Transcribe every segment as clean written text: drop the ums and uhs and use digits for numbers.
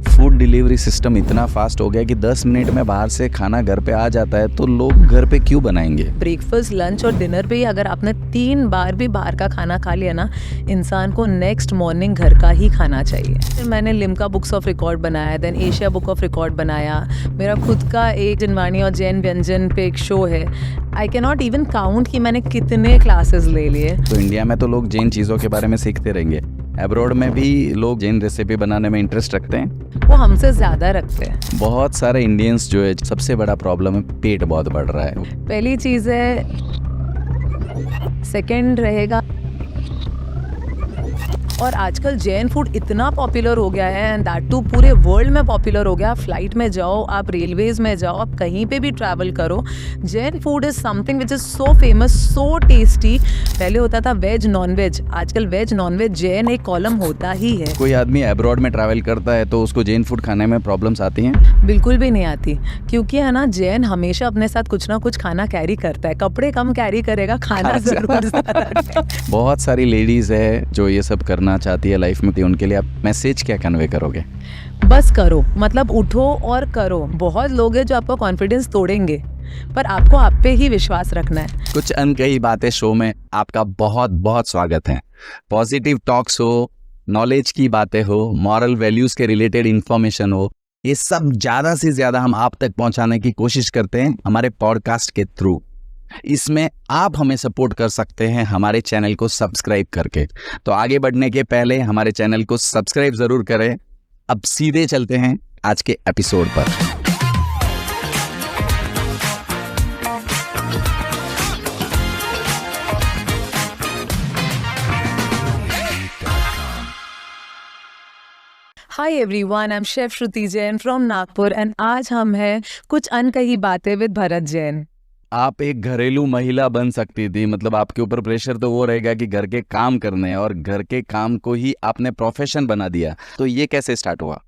Food delivery system इतना fast हो गया कि 10 मिनट में बाहर से खाना घर पे आ जाता है, तो लोग घर पे क्यों बनाएंगे? ब्रेकफास्ट, लंच और डिनर पे ही अगर आपने 3 बार भी बाहर का खाना खा लिया ना, इंसान को नेक्स्ट मॉर्निंग घर का ही खाना चाहिए। फिर मैंने लिम्का बुक्स ऑफ रिकॉर्ड बनाया, then Asia book of record बनाया। मेरा खुद का एक जिनवानी और जैन व्यंजन पे एक शो है। आई कैन नॉट इवन काउंट कि मैंने कितने क्लासेस ले लिए। तो इंडिया में तो लोग जैन चीज़ों के बारे में सीखते रहेंगे, अब्रॉड में भी लोग जैन रेसिपी बनाने में इंटरेस्ट रखते हैं। वो हमसे ज़्यादा रखते हैं। बहुत सारे इंडियंस जो है, सबसे बड़ा प्रॉब्लम है पेट बहुत बढ़ रहा है। पहली चीज़ है, सेकंड रहेगा, और आजकल जैन फूड इतना पॉपुलर हो गया है एंड दैट टू पूरे वर्ल्ड में पॉपुलर हो गया। फ्लाइट में जाओ, आप रेलवेज में जाओ, आप कहीं पे भी ट्रैवल करो, Jain food is something which is so famous, so tasty. पहले होता था वेज नॉन वेज, आजकल वेज नॉन वेज जैन एक कॉलम होता ही है। कोई आदमी अब्रॉड में ट्रैवल करता है तो उसको जैन फूड खाने में प्रॉब्लम्स आती हैं? बिल्कुल भी नहीं आती, क्योंकि है ना, जैन हमेशा अपने साथ कुछ ना कुछ खाना कैरी करता है। कपड़े कम कैरी करेगा, खाना जरूर ज़्यादा। बहुत सारी लेडीज है जो ये सब करना चाहती है लाइफ में, तो उनके लिए आप मैसेज क्या कन्वे करोगे? बस करो, मतलब उठो और करो। बहुत लोग हैं जो आपका कॉन्फिडेंस तोड़ेंगे, पर आपको आप पे ही विश्वास रखना है। कुछ अनकही बातें शो में आपका बहुत बहुत स्वागत है। पॉजिटिव टॉक्स हो, नॉलेज की बातें हो, मॉरल वैल्यूज के रिलेटेड इंफॉर्मेशन हो, ये सब ज़्यादा से ज़्यादा हम आप तक पहुंचाने की कोशिश करते हैं हमारे पॉडकास्ट के थ्रू। इसमें आप हमें सपोर्ट कर सकते हैं हमारे चैनल को सब्सक्राइब करके। तो आगे बढ़ने के पहले हमारे चैनल को सब्सक्राइब ज़रूर करें। अब सीधे चलते हैं आज के एपिसोड पर। Hi everyone, I am chef Shruti Jain from Nagpur and आज हम हैं कुछ अनकही बातें विद भरत जैन। आप एक घरेलू महिला बन सकती थी, मतलब आपके ऊपर प्रेशर तो वो रहेगा कि घर के काम करने हैं, और घर के काम को ही आपने प्रोफेशन बना दिया। तो ये कैसे स्टार्ट हुआ?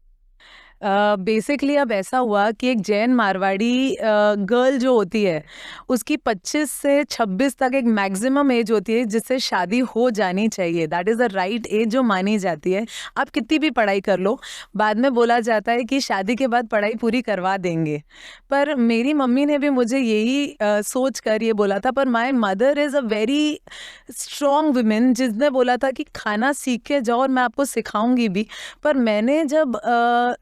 बेसिकली अब ऐसा हुआ कि एक जैन मारवाड़ी गर्ल जो होती है, उसकी 25 से 26 तक एक मैक्सिमम एज होती है जिससे शादी हो जानी चाहिए। That is the right age जो मानी जाती है। आप कितनी भी पढ़ाई कर लो, बाद में बोला जाता है कि शादी के बाद पढ़ाई पूरी करवा देंगे, पर मेरी मम्मी ने भी मुझे यही सोच कर ये बोला था। पर my mother is a very strong women, जिसने बोला था कि खाना सीख के जाओ और मैं आपको सिखाऊंगी भी। पर मैंने जब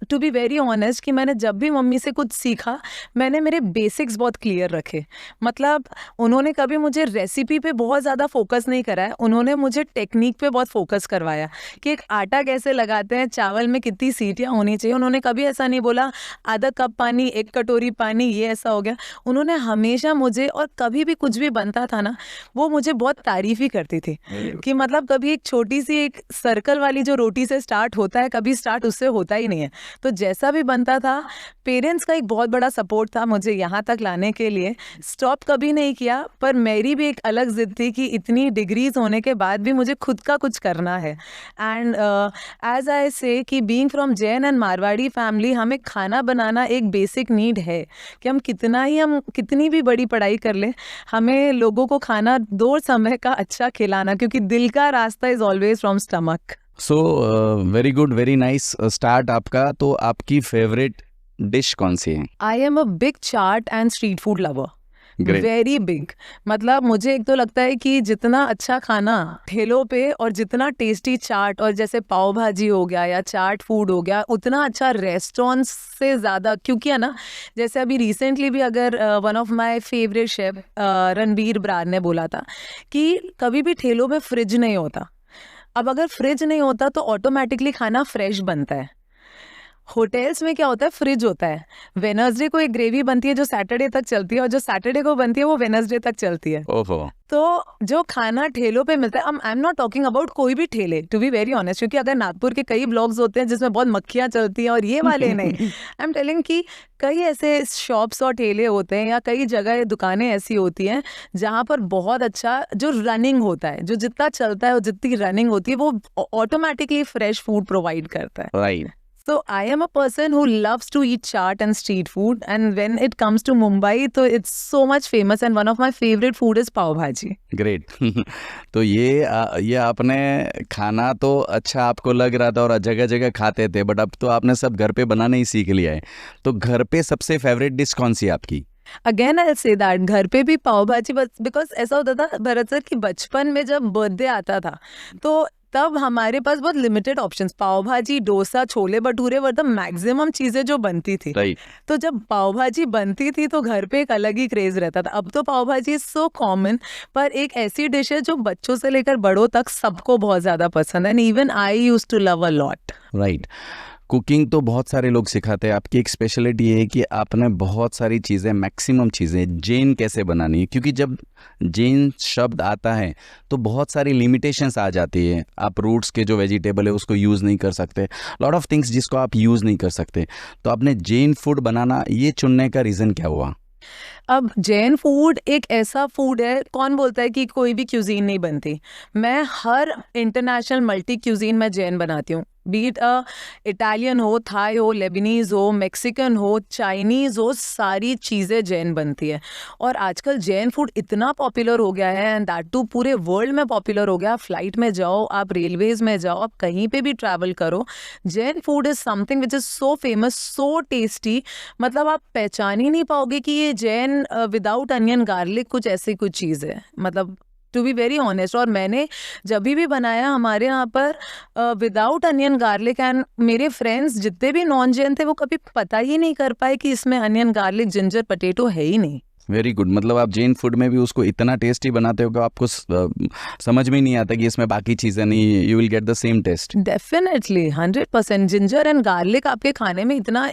टू बी वेरी ऑनेस्ट कि मैंने जब भी मम्मी से कुछ सीखा, मैंने मेरे बेसिक्स बहुत क्लियर रखे। मतलब उन्होंने कभी मुझे रेसिपी पे बहुत ज़्यादा फोकस नहीं कराया, उन्होंने मुझे टेक्निक पे बहुत फोकस करवाया कि एक आटा कैसे लगाते हैं, चावल में कितनी सीटियाँ होनी चाहिए। उन्होंने कभी ऐसा नहीं बोला आधा कप पानी, 1 कटोरी पानी, ये ऐसा हो गया। उन्होंने हमेशा मुझे, और कभी भी कुछ भी बनता था ना, वो मुझे बहुत तारीफ ही करती थी कि मतलब कभी एक छोटी सी एक सर्कल वाली जो रोटी से स्टार्ट होता है, कभी स्टार्ट उससे होता ही नहीं है। तो जैसा भी बनता था, पेरेंट्स का एक बहुत बड़ा सपोर्ट था मुझे यहाँ तक लाने के लिए। स्टॉप कभी नहीं किया, पर मेरी भी एक अलग जिद थी कि इतनी डिग्रीज होने के बाद भी मुझे खुद का कुछ करना है। एंड एज आई से कि being from Jain and Marwari family, हमें खाना बनाना एक बेसिक नीड है कि हम कितनी भी बड़ी पढ़ाई कर लें, हमें लोगों को खाना 2 समय का अच्छा खिलाना, क्योंकि दिल का रास्ता is always from stomach. So very good, very nice start आपका। तो आपकी फेवरेट डिश कौन सी है? I am a big chaat and street food lover, very big. मतलब मुझे एक तो लगता है कि जितना अच्छा खाना ठेलों पे और जितना टेस्टी चाट, और जैसे पाव भाजी हो गया या चाट फूड हो गया, उतना अच्छा रेस्टोरेंट्स से ज़्यादा। क्योंकि है ना, जैसे अभी रिसेंटली भी अगर one of my favourite chef Ranbir Brar ने बोला था कि कभी भी ठेलों में फ्रिज नहीं होता। अब अगर फ्रिज नहीं होता तो ऑटोमेटिकली खाना फ्रेश बनता है। होटल्स में क्या होता है, फ्रिज होता है। वेनसडे को एक ग्रेवी बनती है जो सैटरडे तक चलती है, और जो सैटरडे को बनती है वो वेनसडे तक चलती है। ओहो। तो जो खाना ठेलों पे मिलता है, I am not talking about कोई भी ठेले, टू बी वेरी ऑनेस्ट, क्योंकि अगर नागपुर के कई ब्लॉग्स होते हैं जिसमें बहुत मक्खियाँ चलती हैं और ये वाले नहीं। आई एम टेलिंग कि कई ऐसे शॉप्स और ठेले होते हैं या कई जगह दुकानें ऐसी होती हैं जहाँ पर बहुत अच्छा जो रनिंग होता है, जो जितना चलता है और जितनी रनिंग होती है, वो ऑटोमेटिकली फ्रेश फूड प्रोवाइड करता है। Right. So I am a person who loves to eat chaat and street food, and when it comes to Mumbai, so it's so much famous, and one of my favorite food is pav bhaji. Great. तो ये आपने खाना तो अच्छा आपको लग रहा था और जगह जगह खाते थे, बट अब तो आपने सब घर पे बनाना ही सीख लिया है। तो घर पे सबसे फेवरेट डिश कौन सी है आपकी? अगेन आई से दैट घर पे भी पाव भाजी, बस बिकॉज ऐसा होता था भरत सर कि बचपन में जब बर्थडे आता था तो तब हमारे पास बहुत लिमिटेड ऑप्शंस, पाव भाजी, dosa, chole bhature were the maximum चीजें जो बनती थी। राइट। तो जब पाव भाजी बनती थी तो घर पे एक अलग ही क्रेज रहता था। अब तो पाव भाजी इज सो कॉमन, पर एक ऐसी डिश है जो बच्चों से लेकर बड़ों तक सबको बहुत ज्यादा पसंद है, and even I use to love a lot. Right. Cooking तो बहुत सारे लोग सिखाते हैं, आपकी एक स्पेशलिटी है कि आपने बहुत सारी चीज़ें, मैक्सिमम चीज़ें जैन कैसे बनानी है, क्योंकि जब जैन शब्द आता है तो बहुत सारी लिमिटेशंस आ जाती है। आप रूट्स के जो वेजिटेबल है उसको यूज़ नहीं कर सकते, लॉट ऑफ थिंग्स जिसको आप यूज़ नहीं कर सकते। तो आपने जैन फूड बनाना ये चुनने का रीज़न क्या हुआ? अब जैन फूड एक ऐसा फूड है, कौन बोलता है कि कोई भी क्यूजीन नहीं बनती। मैं हर इंटरनेशनल मल्टी क्यूजीन मैं जैन बनाती हूँ, बीट इटालियन हो, थाई हो, लेबनीज हो, मैक्सिकन हो, चाइनीज़ हो, सारी चीज़ें जैन बनती है। और आजकल जैन फूड इतना पॉपुलर हो गया है, एंड दैट टू पूरे वर्ल्ड में पॉपुलर हो गया। आप फ्लाइट में जाओ, आप रेलवेज में जाओ, आप कहीं पे भी ट्रैवल करो, Jain food is something which is so famous, so tasty, मतलब आप पहचान ही नहीं पाओगे कि ये जैन विदाउट अनियन गार्लिक कुछ ऐसी कुछ चीज़ है, मतलब टू बी वेरी ऑनेस्ट। और मैंने जब भी बनाया हमारे यहाँ पर विदाउट अनियन गार्लिक, एंड मेरे फ्रेंड्स जितने भी नॉन जैन थे वो कभी पता ही नहीं कर पाए कि इसमें अनियन गार्लिक जिंजर पटेटो है ही नहीं। Very good. मतलब आप जैन फूड में भी उसको इतना टेस्टी बनाते हो कि आपको समझ में ही नहीं आता कि इसमें बाकी चीज़ें नहीं, you will get the same taste. Definitely 100% ginger and garlic आपके खाने में इतना।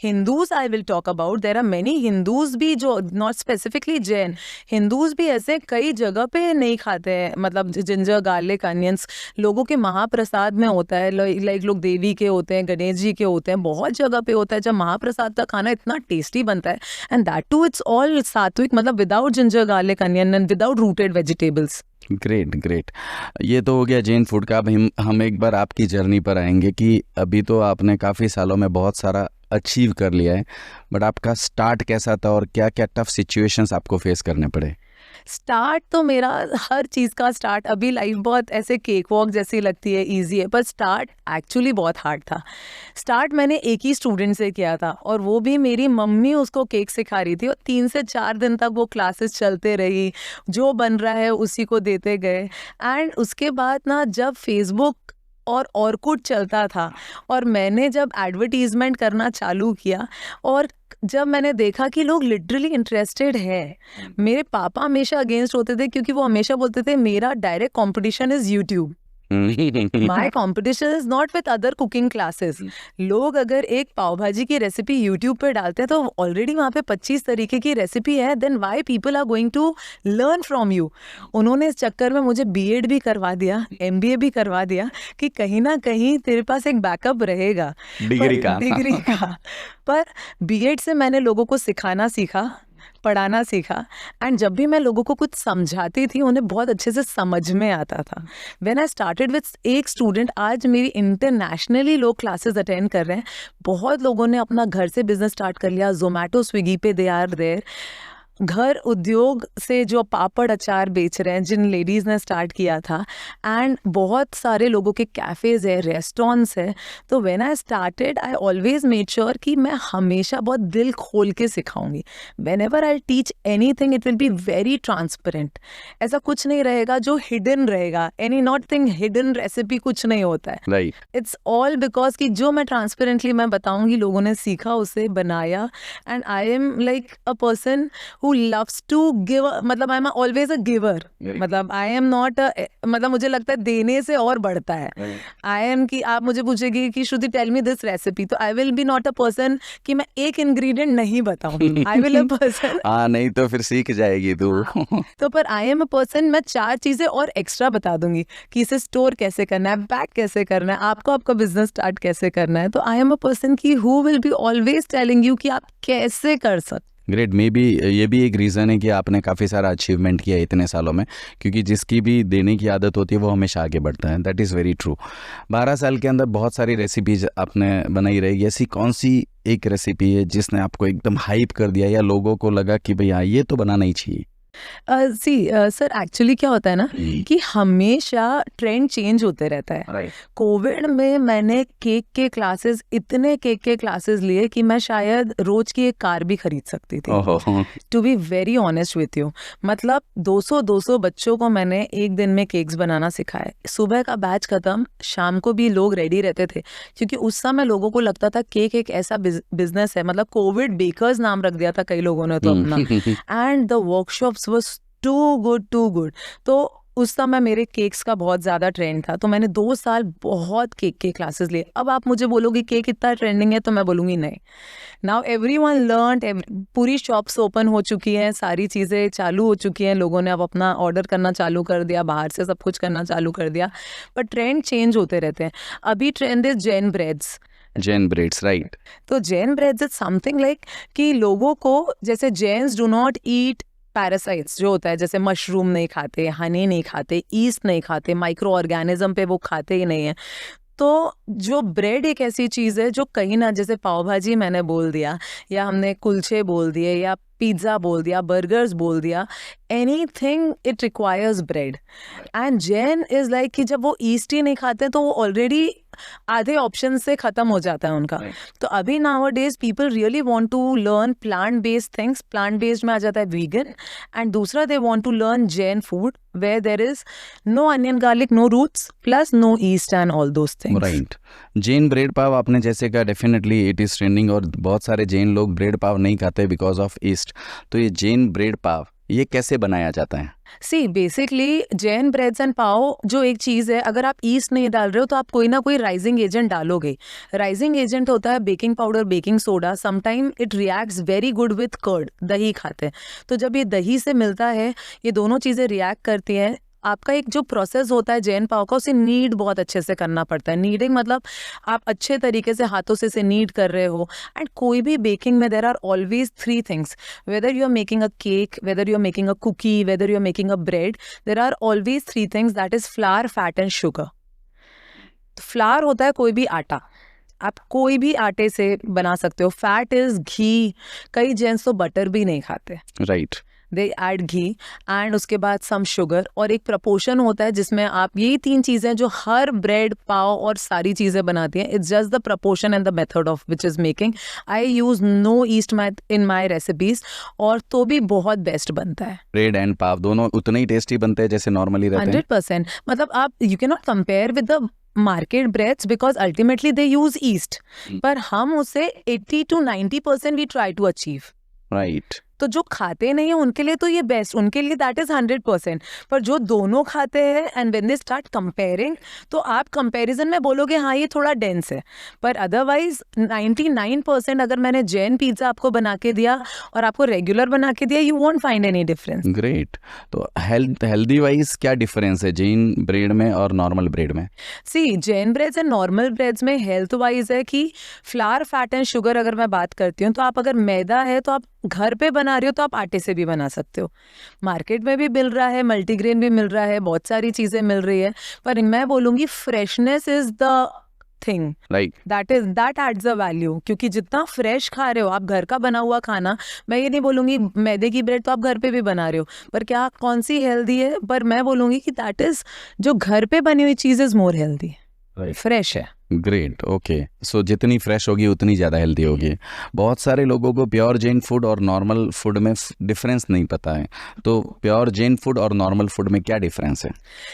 Hindus I will talk about, there are many Hindus भी जो नॉट स्पेसिफिकली जैन, हिंदूज भी ऐसे कई जगह पे नहीं खाते हैं, मतलब जिंजर गार्लिक अनियंस लोगों के महाप्रसाद में होता है, लाइक लोग देवी के होते हैं, गणेश जी के होते हैं, बहुत जगह पे होता है जब महाप्रसाद का खाना इतना टेस्टी बनता है, and that too it's all sattvic, मतलब without ginger garlic onion and without rooted vegetables. Great great. ये तो हो गया जैन फूड का। अब हम एक बार आपकी जर्नी पर आएंगे कि अभी तो आपने काफ़ी सालों में बहुत सारा अचीव कर लिया है, बट आपका स्टार्ट कैसा था और क्या क्या टफ सिचुएशंस आपको फेस करने पड़े? स्टार्ट तो मेरा हर चीज़ का स्टार्ट, अभी लाइफ बहुत ऐसे केक वॉक जैसी लगती है, इजी है, पर स्टार्ट एक्चुअली बहुत हार्ड था। स्टार्ट मैंने एक ही स्टूडेंट से किया था, और वो भी मेरी मम्मी उसको केक सिखा रही थी, और 3 से 4 दिन तक वो क्लासेस चलते रही, जो बन रहा है उसी को देते गए। एंड उसके बाद ना जब फेसबुक और ऑर्कुट चलता था, और मैंने जब एडवर्टीजमेंट करना चालू किया, और जब मैंने देखा कि लोग लिटरली इंटरेस्टेड है, मेरे पापा हमेशा अगेंस्ट होते थे क्योंकि वो हमेशा बोलते थे मेरा direct competition is YouTube, my competition is not with other cooking classes. लोग अगर एक पाव भाजी की रेसिपी यूट्यूब पे डालते हैं तो ऑलरेडी वहाँ पे 25 तरीके की रेसिपी है, then why people are going to learn from you. उन्होंने इस चक्कर में मुझे बीएड भी करवा दिया, एमबीए भी करवा दिया, कि कहीं ना कहीं तेरे पास एक बैकअप रहेगा डिग्री का। पर बीएड से मैंने लोगों को सिखाना सीखा, पढ़ाना सीखा, एंड जब भी मैं लोगों को कुछ समझाती थी उन्हें बहुत अच्छे से समझ में आता था। व्हेन आई स्टार्टेड विथ एक स्टूडेंट, आज मेरी इंटरनेशनली लोग क्लासेस अटेंड कर रहे हैं, बहुत लोगों ने अपना घर से बिजनेस स्टार्ट कर लिया, जोमेटो स्विगी पे दे आर देयर। घर उद्योग से जो पापड़ अचार बेच रहे हैं, जिन लेडीज़ ने स्टार्ट किया था, एंड बहुत सारे लोगों के कैफ़ेज़ है, रेस्टोरेंट्स है। तो when I started I always made sure कि मैं हमेशा बहुत दिल खोल के सिखाऊंगी। Whenever I teach anything it will be very transparent, ऐसा कुछ नहीं रहेगा जो हिडन रहेगा, any nothing hidden recipe कुछ नहीं होता है, राइट। इट्स ऑल बिकॉज कि जो मैं ट्रांसपेरेंटली मैं बताऊंगी, लोगों ने सीखा, उसे बनाया, and I am like a person who loves to give, मतलब I am always a giver, मतलब आई एम नॉट, मतलब मुझे लगता है देने से और बढ़ता है। आई एम कि आप मुझे पूछेगी कि श्रुति टेल मी दिस रेसिपी, तो आई will B not a person कि मैं एक इंग्रेडिएंट नहीं बताऊंगी, आई विल अ पर्सन हाँ, नहीं तो फिर सीख जाएगी तू। तो पर आई एम अ पर्सन, मैं 4 चीजें और एक्स्ट्रा बता दूंगी कि इसे स्टोर कैसे करना है, पैक कैसे करना है, आपको आपका बिजनेस स्टार्ट कैसे करना है। तो आई एम अ पर्सन की who will be always telling you कि आप कैसे कर सकते। ग्रेट। मे बी ये भी एक रीज़न है कि आपने काफ़ी सारा अचीवमेंट किया इतने सालों में, क्योंकि जिसकी भी देने की आदत होती है वो हमेशा आगे बढ़ता है। That is very true. 12 साल के अंदर बहुत सारी रेसिपीज आपने बनाई रहेगी, ऐसी कौन सी एक रेसिपी है जिसने आपको एकदम हाइप कर दिया या लोगों को लगा कि भई हाँ ये तो बनाना ही चाहिए? सर एक्चुअली क्या होता है ना कि हमेशा ट्रेंड चेंज होते रहता है। राइट। कोविड में मैंने केक के क्लासेस, इतने केक के क्लासेस लिए कि मैं शायद रोज की एक कार भी खरीद सकती थी, ओहो। To be very honest with you. मतलब 200 बच्चों को मैंने एक दिन में केक्स बनाना सिखाए। सुबह का बैच खत्म, शाम को भी लोग रेडी रहते थे, क्योंकि उस समय लोगों को लगता था केक एक ऐसा बिजनेस है। मतलब कोविड बेकर्स नाम रख दिया था कई लोगों ने तो अपना। And the workshops was too good. तो उस समय मेरे केक्स का बहुत ज़्यादा ट्रेंड था, तो मैंने 2 साल बहुत केक के क्लासेस लिए। अब आप मुझे बोलोगे केक इतना ट्रेंडिंग है, तो मैं बोलूँगी नहीं। नाउ एवरीवन लर्न, पूरी शॉप्स ओपन हो चुकी हैं, सारी चीज़ें चालू हो चुकी हैं, लोगों ने अब अपना ऑर्डर करना चालू कर दिया, बाहर से सब कुछ करना चालू कर दिया, पर ट्रेंड चेंज होते रहते हैं। अभी trend is Jain breads. Jain breads, right. तो Jain breads is something like कि लोगों को, जैसे Jains do not eat parasites जो होता है, जैसे मशरूम नहीं खाते, हनी नहीं खाते, ईस्ट नहीं खाते, माइक्रो ऑर्गेनिज्म पे वो खाते ही नहीं है। तो जो ब्रेड एक ऐसी चीज़ है जो कहीं ना, जैसे पाव भाजी मैंने बोल दिया, या हमने कुलचे बोल दिए, या पिज्ज़ा बोल दिया, बर्गर्स बोल दिया, anything it requires bread. And Jain is like कि जब वो ईस्ट ही नहीं खाते तो वो ऑलरेडी आधे ऑप्शन से ख़त्म हो जाता है उनका। तो अभी nowadays people really want to learn plant based things. Plant based में आ जाता है वीगन, एंड दूसरा they want to learn Jain food where there is no onion garlic, no roots, plus no yeast and all those things. Right. Jain bread pav आपने जैसे कहा, definitely it is trending, और बहुत सारे जैन लोग ब्रेड पाव नहीं खाते बिकॉज ऑफ ईस्ट। तो ये जैन ब्रेड पाव ये कैसे बनाया जाता है? See basically Jain breads and पाव जो एक चीज़ है, अगर आप ईस्ट नहीं डाल रहे हो तो आप कोई ना कोई राइजिंग एजेंट डालोगे। राइजिंग एजेंट होता है baking powder, baking soda. Sometime it reacts very good with curd, दही खाते हैं। तो जब ये दही से मिलता है, ये दोनों चीज़ें रिएक्ट करती हैं। आपका एक जो प्रोसेस होता है जैन पाव का, उसे नीड बहुत अच्छे से करना पड़ता है। नीडिंग मतलब आप अच्छे तरीके से हाथों से इसे नीड कर रहे हो। एंड कोई भी बेकिंग में there are always 3 things, whether you are making a cake, whether you are making a cookie, whether you are making a bread, there are always 3 things, that is flour, fat and sugar. Flour होता है कोई भी आटा, आप कोई भी आटे से बना सकते हो। फैट इज घी, कई जेंट्स तो बटर भी नहीं खाते, right. They add ghee, and उसके बाद सम शुगर, और एक प्रपोर्शन होता है जिसमें आप, यही 3 चीज़ें जो हर ब्रेड, पाव और सारी चीज़ें बनाती हैं। It's just the proportion and the method of which is making. I use no yeast in my recipes, और तो भी बहुत बेस्ट बनता है। ब्रेड एंड पाव दोनों उतने ही टेस्टी बनते हैं जैसे नॉर्मली रहते हैं? 100%। मतलब आप, you can not compare with the market breads because ultimately they use yeast, पर हम उसे 80 to 90% we try to achieve. Right. तो जो खाते नहीं है उनके लिए तो ये बेस्ट, उनके लिए दैट इज 100%। पर जो दोनों खाते हैं, and when they start comparing, तो आप कंपैरिजन में बोलोगे हाँ ये थोड़ा डेंस है, पर अदरवाइज 99% अगर मैंने जैन पिज्जा आपको बना के दिया और आपको रेगुलर बना के दिया, you won't find any difference. Great. तो हेल्दी वाइज क्या डिफरेंस है जैन ब्रेड में और नॉर्मल ब्रेड में? See Jain breads and normal breads में हेल्थ वाइज है कि फ्लावर, फैट एंड शुगर अगर मैं बात करती हूँ, तो आप अगर मैदा है तो आप घर पे बना रहे हो तो आप आटे से भी बना सकते हो। मार्केट में भी मिल रहा है, मल्टीग्रेन भी मिल रहा है, बहुत सारी चीज़ें मिल रही है, पर मैं बोलूँगी freshness is the thing, right. That adds a value. क्योंकि जितना फ्रेश खा रहे हो आप, घर का बना हुआ खाना, मैं ये नहीं बोलूँगी मैदे की ब्रेड तो आप घर पे भी बना रहे हो, पर क्या कौन सी हेल्दी है, पर मैं बोलूँगी कि दैट इज, जो घर पे बनी हुई चीज़ इज मोर हेल्दी, फ्रेश है। Great, okay. सो जितनी फ्रेश होगी उतनी ज़्यादा हेल्दी होगी। बहुत सारे लोगों को प्योर जैन फूड और नॉर्मल फूड में डिफरेंस नहीं पता है, तो प्योर जैन फूड और नॉर्मल फूड में क्या डिफरेंस है?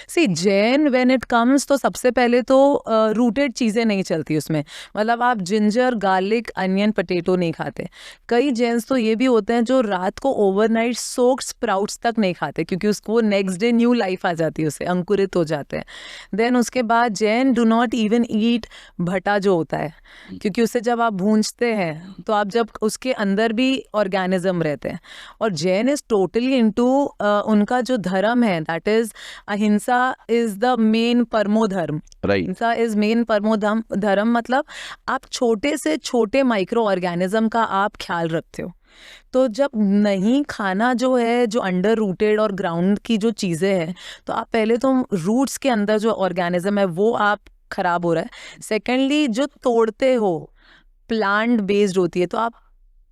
सी जैन व्हेन इट कम्स, तो सबसे पहले तो रूटेड चीज़ें नहीं चलती उसमें। मतलब आप जिंजर, गार्लिक, अनियन, पोटैटो नहीं खाते। कई जैन्स तो ये भी होते हैं जो रात को ओवरनाइट सोक्ड स्प्राउट्स तक नहीं खाते, क्योंकि उसको नेक्स्ट डे न्यू लाइफ आ जाती है, उसे अंकुरित हो जाते हैं। देन उसके बाद जैन डू नॉट इवन ईट भटा जो होता है, क्योंकि उसे जब आप भूंजते हैं तो आप, जब उसके अंदर भी ऑर्गेनिज्म रहते हैं। और जैन इज टोटली इनटू, उनका जो धर्म है दैट इज अहिंसा इज द मेन परमो धर्म। अहिंसा इज मेन परमो धर्म। मतलब आप छोटे से छोटे माइक्रो ऑर्गेनिज्म का आप ख्याल रखते हो। तो जब नहीं खाना जो है, जो अंडर रूटेड और ग्राउंड की जो चीज़ें हैं, तो आप पहले तो रूट्स के अंदर जो ऑर्गेनिज्म है वो आप खराब हो रहा है। सेकेंडली जो तोड़ते हो प्लांट बेस्ड होती है, तो आप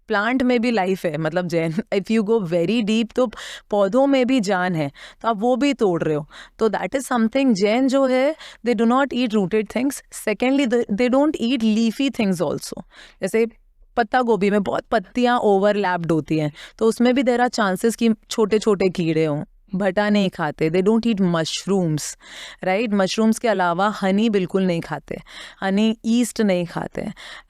प्लांट में भी लाइफ है, मतलब Jain if you go very deep तो पौधों में भी जान है, तो आप वो भी तोड़ रहे हो। तो दैट इज समथिंग, जैन जो है they do not eat rooted things. Secondly they don't eat leafy things also. जैसे पत्ता गोभी में बहुत पत्तियां ओवरलैप्ड होती हैं, तो उसमें भी देर आर चांसेस कि छोटे छोटे कीड़े हों। भटा नहीं खाते, they don't eat mushrooms, right. Mushrooms के अलावा हनी बिल्कुल नहीं खाते, हनी ईस्ट नहीं खाते,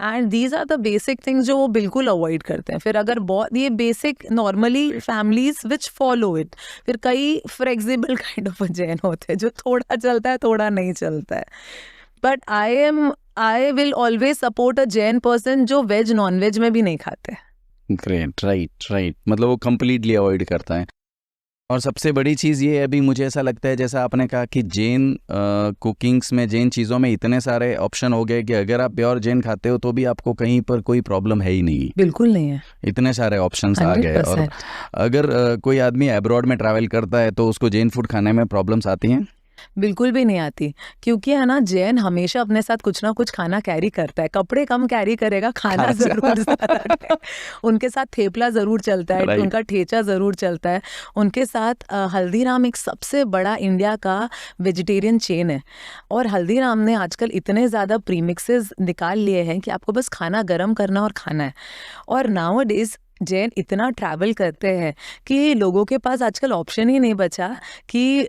and these are the basic things जो वो बिल्कुल अवॉइड करते हैं। फिर अगर बहुत ये basic normally families which follow it, फिर कई फ्लेक्सिबल काइंड ऑफ जैन होते हैं जो थोड़ा चलता है थोड़ा नहीं चलता है। But I will always support a Jain person जो वेज नॉन वेज में भी नहीं खाते। ग्रेट, राइट, मतलब वो कंप्लीटली अवॉइड करता है। और सबसे बड़ी चीज़ ये अभी मुझे ऐसा लगता है, जैसा आपने कहा कि जैन कुकिंग्स में, जैन चीज़ों में इतने सारे ऑप्शन हो गए कि अगर आप प्योर जैन खाते हो तो भी आपको कहीं पर कोई प्रॉब्लम है ही नहीं, बिल्कुल नहीं है, इतने सारे ऑप्शंस आ गए। और 100%। अगर कोई आदमी अब्रॉड में ट्रैवल करता है तो उसको जैन फूड खाने में प्रॉब्लम्स आती हैं? बिल्कुल भी नहीं आती, क्योंकि है ना, जैन हमेशा अपने साथ कुछ ना कुछ खाना कैरी करता है। कपड़े कम कैरी करेगा, खाना जरूर ज़्यादा है। उनके साथ थेपला ज़रूर चलता है, Right. उनका ठेचा ज़रूर चलता है। उनके साथ हल्दीराम एक सबसे बड़ा इंडिया का वेजिटेरियन चेन है, और हल्दीराम ने आजकल इतने ज़्यादा प्रीमिक्सेस निकाल लिए हैं कि आपको बस खाना गर्म करना और खाना है। और नाउ डेज जैन इतना ट्रैवल करते हैं कि लोगों के पास आजकल ऑप्शन ही नहीं बचा कि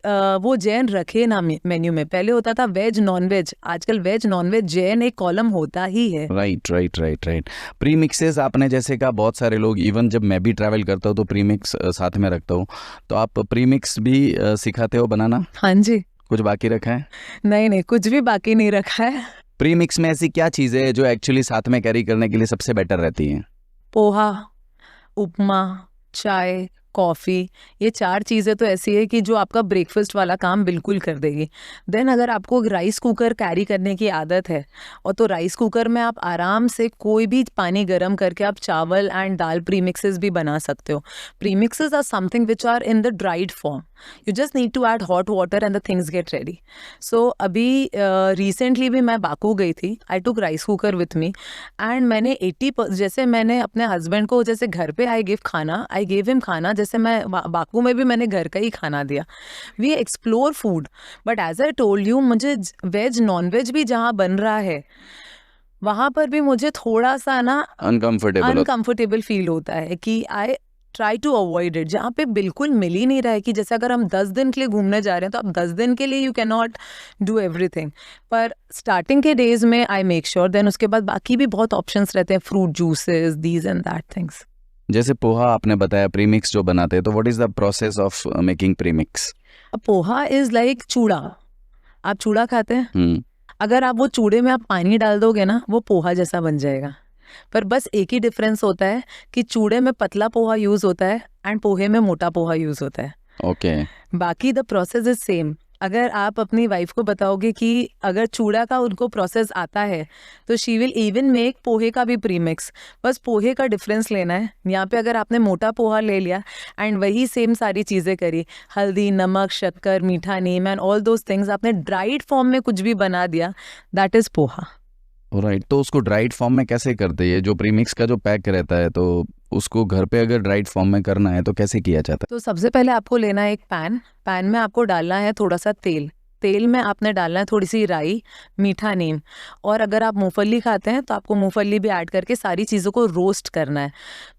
वो जैन रखे ना मेन्यू में। पहले होता था वेज नॉन वेज, आजकल वेज नॉन वेज जैन एक कॉलम होता ही है। राइट। प्रीमिक्सेस आपने जैसे कहा, बहुत सारे लोग, इवन जब मैं भी ट्रैवल करता हूँ तो प्रीमिक्स साथ में रखता हूँ, तो आप प्रीमिक्स भी सिखाते हो बनाना? हाँ जी। कुछ बाकी रखा है? नहीं, कुछ भी बाकी नहीं रखा है। प्रीमिक्स में ऐसी क्या चीज़ें हैं जो एक्चुअली साथ में कैरी करने के लिए सबसे बेटर रहती हैं? पोहा, उपमा, चाय, कॉफ़ी, ये 4 चीज़ें तो ऐसी है कि जो आपका ब्रेकफास्ट वाला काम बिल्कुल कर देगी। देन अगर आपको राइस कुकर कैरी करने की आदत है, और तो राइस कुकर में आप आराम से कोई भी पानी गर्म करके आप चावल एंड दाल प्रीमिक्सेस भी बना सकते हो। Premixes are something which are in the dried form, you just need to add hot water and the things get ready. So अभी रिसेंटली भी मैं बाकू गई थी, I took rice cooker with me, and मैंने 80% जैसे मैंने अपने husband को जैसे घर पे आई गेव हिम खाना, जैसे मैं बाकू में भी मैंने घर का ही खाना दिया। We explore food, but as I told you, मुझे वेज नॉन वेज भी जहाँ बन रहा है वहाँ पर भी मुझे थोड़ा सा ना अनकंफर्टेबल फील होता है कि I try to avoid it. जहाँ पे बिल्कुल मिल ही नहीं रहा है, कि जैसे अगर हम 10 दिन के लिए घूमने जा रहे हैं तो आप 10 दिन के लिए you can not do everything. पर स्टार्टिंग के डेज में आई मेक श्योर, देन उसके बाद बाकी भी बहुत ऑप्शंस रहते हैं, fruit juices, these and that things. जैसे पोहा आपने बताया प्रीमिक्स जो बनाते हैं, तो what is the process of making premix? Poha is like चूड़ा। आप चूड़ा खाते हैं, अगर आप वो चूड़े में आप पानी डाल दोगे ना, वो पोहा जैसा बन जाएगा। पर बस एक ही डिफरेंस होता है कि चूड़े में पतला पोहा यूज होता है एंड पोहे में मोटा पोहा यूज होता है। ओके। बाकी द प्रोसेस इज सेम। अगर आप अपनी वाइफ को बताओगे कि अगर चूड़ा का उनको प्रोसेस आता है, तो शी विल इवन मेक पोहे का भी प्रीमिक्स। बस पोहे का डिफरेंस लेना है। यहाँ पे अगर आपने मोटा पोहा ले लिया एंड वही सेम सारी चीज़ें करी, हल्दी, नमक, शक्कर, मीठा नीम एंड ऑल दोज थिंग्स, आपने ड्राइड फॉर्म में कुछ भी बना दिया, दैट इज़ पोहा। राइट, तो उसको ड्राइड फॉर्म में कैसे करते हैं? जो प्रीमिक्स का जो पैक रहता है, तो उसको घर पे अगर ड्राइड फॉर्म में करना है तो कैसे किया जाता है? तो सबसे पहले आपको लेना है एक पैन में आपको डालना है थोड़ा सा तेल में आपने डालना है थोड़ी सी राई, मीठा नीम, और अगर आप मूंगफली खाते हैं तो आपको मूंगफली भी ऐड करके सारी चीज़ों को रोस्ट करना है।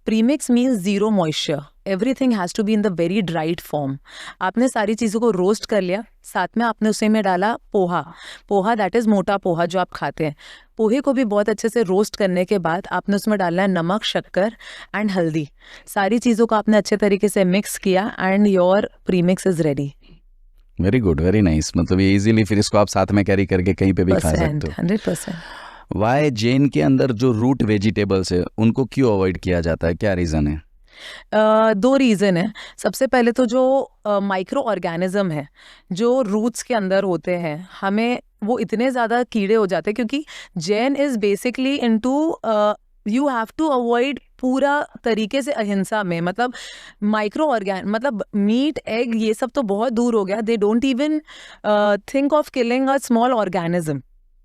Premix means zero moisture, everything has to be in the very dried form. आपने सारी चीज़ों को रोस्ट कर लिया, साथ में आपने उसी में डाला पोहा दैट इज़ मोटा पोहा जो आप खाते हैं। पोहे को भी बहुत अच्छे से रोस्ट करने के बाद आपने उसमें डालना है नमक, शक्कर एंड हल्दी। सारी चीज़ों को आपने अच्छे तरीके से मिक्स किया and your premix is ready. Very good, very nice. मतलब ये इजीली फिर इसको आप साथ में कैरी करके कहीं पे भी खा सकते हो। 100%। वाई जैन के अंदर जो रूट वेजिटेबल्स है उनको क्यों अवॉइड किया जाता है, क्या रीज़न है? 2 रीज़न है। सबसे पहले तो जो माइक्रो ऑर्गेनिज्म है जो रूट्स के अंदर होते हैं, हमें वो इतने ज़्यादा कीड़े हो जाते हैं, क्योंकि Jain is basically into you have to avoid पूरा तरीके से अहिंसा में, मतलब माइक्रो ऑर्गेन, मतलब मीट एग ये सब तो बहुत दूर हो गया, they don't even think of killing a small organism,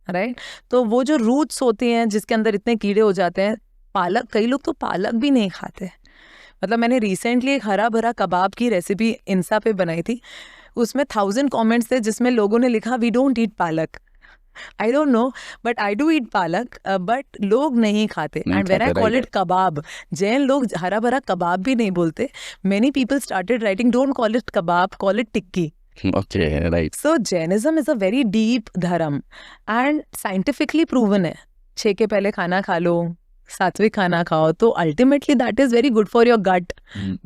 right. तो वो जो रूट्स होती हैं जिसके अंदर इतने कीड़े हो जाते हैं, पालक, कई लोग तो पालक भी नहीं खाते। मतलब मैंने रिसेंटली एक हरा भरा कबाब की रेसिपी इंस्टा पे बनाई थी, उसमें 1000 कमेंट्स थे जिसमें लोगों ने लिखा we don't eat palak. I don't know but I do eat palak, but लोग नहीं खाते। And when I call it kebab, Jain लोग हरा भरा कबाब भी नहीं बोलते। Many people started writing don't call it kebab, call it tikki. Okay, right. So Jainism is a very deep धर्म and scientifically proven है। 6 के पहले खाना खा लो, सात्विक खाना खाओ, तो ultimately that is very good for your gut,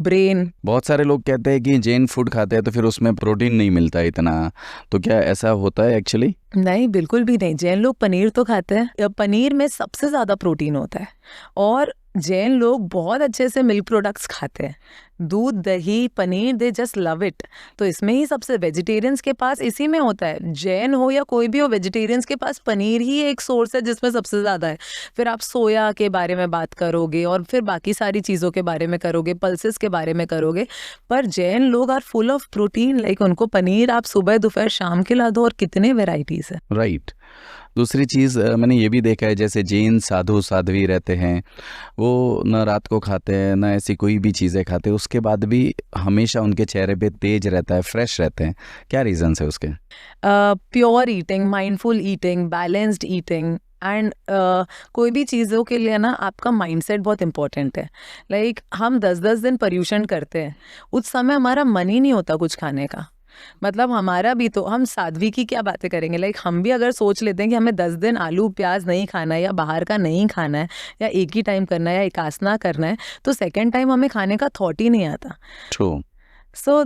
brain. बहुत सारे लोग कहते हैं कि जैन फूड खाते हैं तो फिर उसमें प्रोटीन नहीं मिलता इतना, तो क्या ऐसा होता है एक्चुअली? नहीं, बिल्कुल भी नहीं। जैन लोग पनीर तो खाते हैं, पनीर में सबसे ज़्यादा प्रोटीन होता है, और जैन लोग बहुत अच्छे से मिल्क प्रोडक्ट्स खाते हैं, दूध, दही, paneer, they just love it. तो इसमें ही सबसे, वेजिटेरियंस के पास इसी में होता है, जैन हो या कोई भी हो, वेजिटेरियंस के पास पनीर ही एक सोर्स है जिसमें सबसे ज़्यादा है। फिर आप सोया के बारे में बात करोगे और फिर बाकी सारी चीज़ों के बारे में करोगे, पल्सेस के बारे में करोगे, पर जैन लोग are full of protein. Like उनको पनीर आप सुबह दोपहर शाम खिला दो, और कितने वेराइटीज़ है। राइट। दूसरी चीज़ मैंने ये भी देखा है, जैसे जैन साधु साध्वी रहते हैं, वो न रात को खाते हैं न ऐसी कोई भी चीज़ें खाते, उसके बाद भी हमेशा उनके चेहरे पे तेज रहता है, फ्रेश रहते हैं। क्या रीजंस है उसके? Pure eating, mindful eating, balanced eating, and कोई भी चीज़ों के लिए ना आपका माइंडसेट बहुत इंपॉर्टेंट है। लाइक हम 10-10 दिन पर्यूषण करते हैं, उस समय हमारा मन ही नहीं होता कुछ खाने का। मतलब हमारा भी तो, हम साध्वी की क्या बातें करेंगे। लाइक हम भी अगर सोच लेते हैं कि हमें 10 दिन आलू प्याज नहीं खाना है, या बाहर का नहीं खाना है, या एक ही टाइम करना है, या एकासना करना है, तो सेकेंड टाइम हमें खाने का थॉट ही नहीं आता। True. So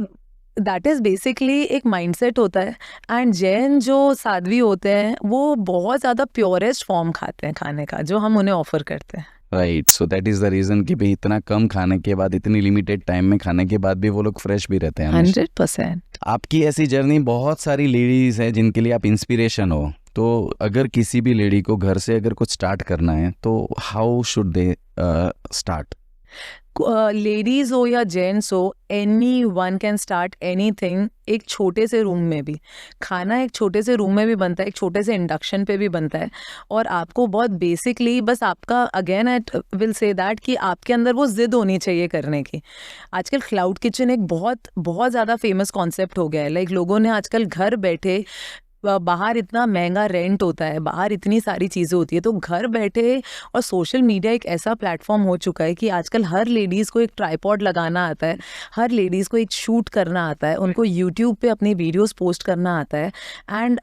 that is basically एक माइंडसेट होता है। एंड जैन जो साध्वी होते हैं वो बहुत ज़्यादा प्योरेस्ट फॉर्म खाते हैं खाने का, जो हम उन्हें ऑफर करते हैं। Right. So that is the reason कि भाई इतना कम खाने के बाद, इतनी लिमिटेड टाइम में खाने के बाद भी वो लोग फ्रेश भी रहते हैं। 100%। आपकी ऐसी जर्नी, बहुत सारी लेडीज़ हैं जिनके लिए आप इंस्पिरेशन हो, तो अगर किसी भी लेडी को घर से अगर कुछ स्टार्ट करना है तो how should they start? Ladies हो या जेंट्स हो, any one can start anything. एक छोटे से रूम में भी खाना, एक छोटे से रूम में भी बनता है, एक छोटे से इंडक्शन पे भी बनता है। और आपको बहुत बेसिकली बस आपका, again I will say that, कि आपके अंदर वो जिद होनी चाहिए करने की। आजकल क्लाउड किचन एक बहुत बहुत ज़्यादा फेमस कॉन्सेप्ट हो गया है। लाइक लोगों ने आजकल घर बैठे, बाहर इतना महंगा रेंट होता है, बाहर इतनी सारी चीज़ें होती है, तो घर बैठे, और सोशल मीडिया एक ऐसा प्लेटफॉर्म हो चुका है कि आजकल हर लेडीज़ को एक ट्राइपॉड लगाना आता है, हर लेडीज़ को एक शूट करना आता है, उनको यूट्यूब पे अपनी वीडियोस पोस्ट करना आता है। एंड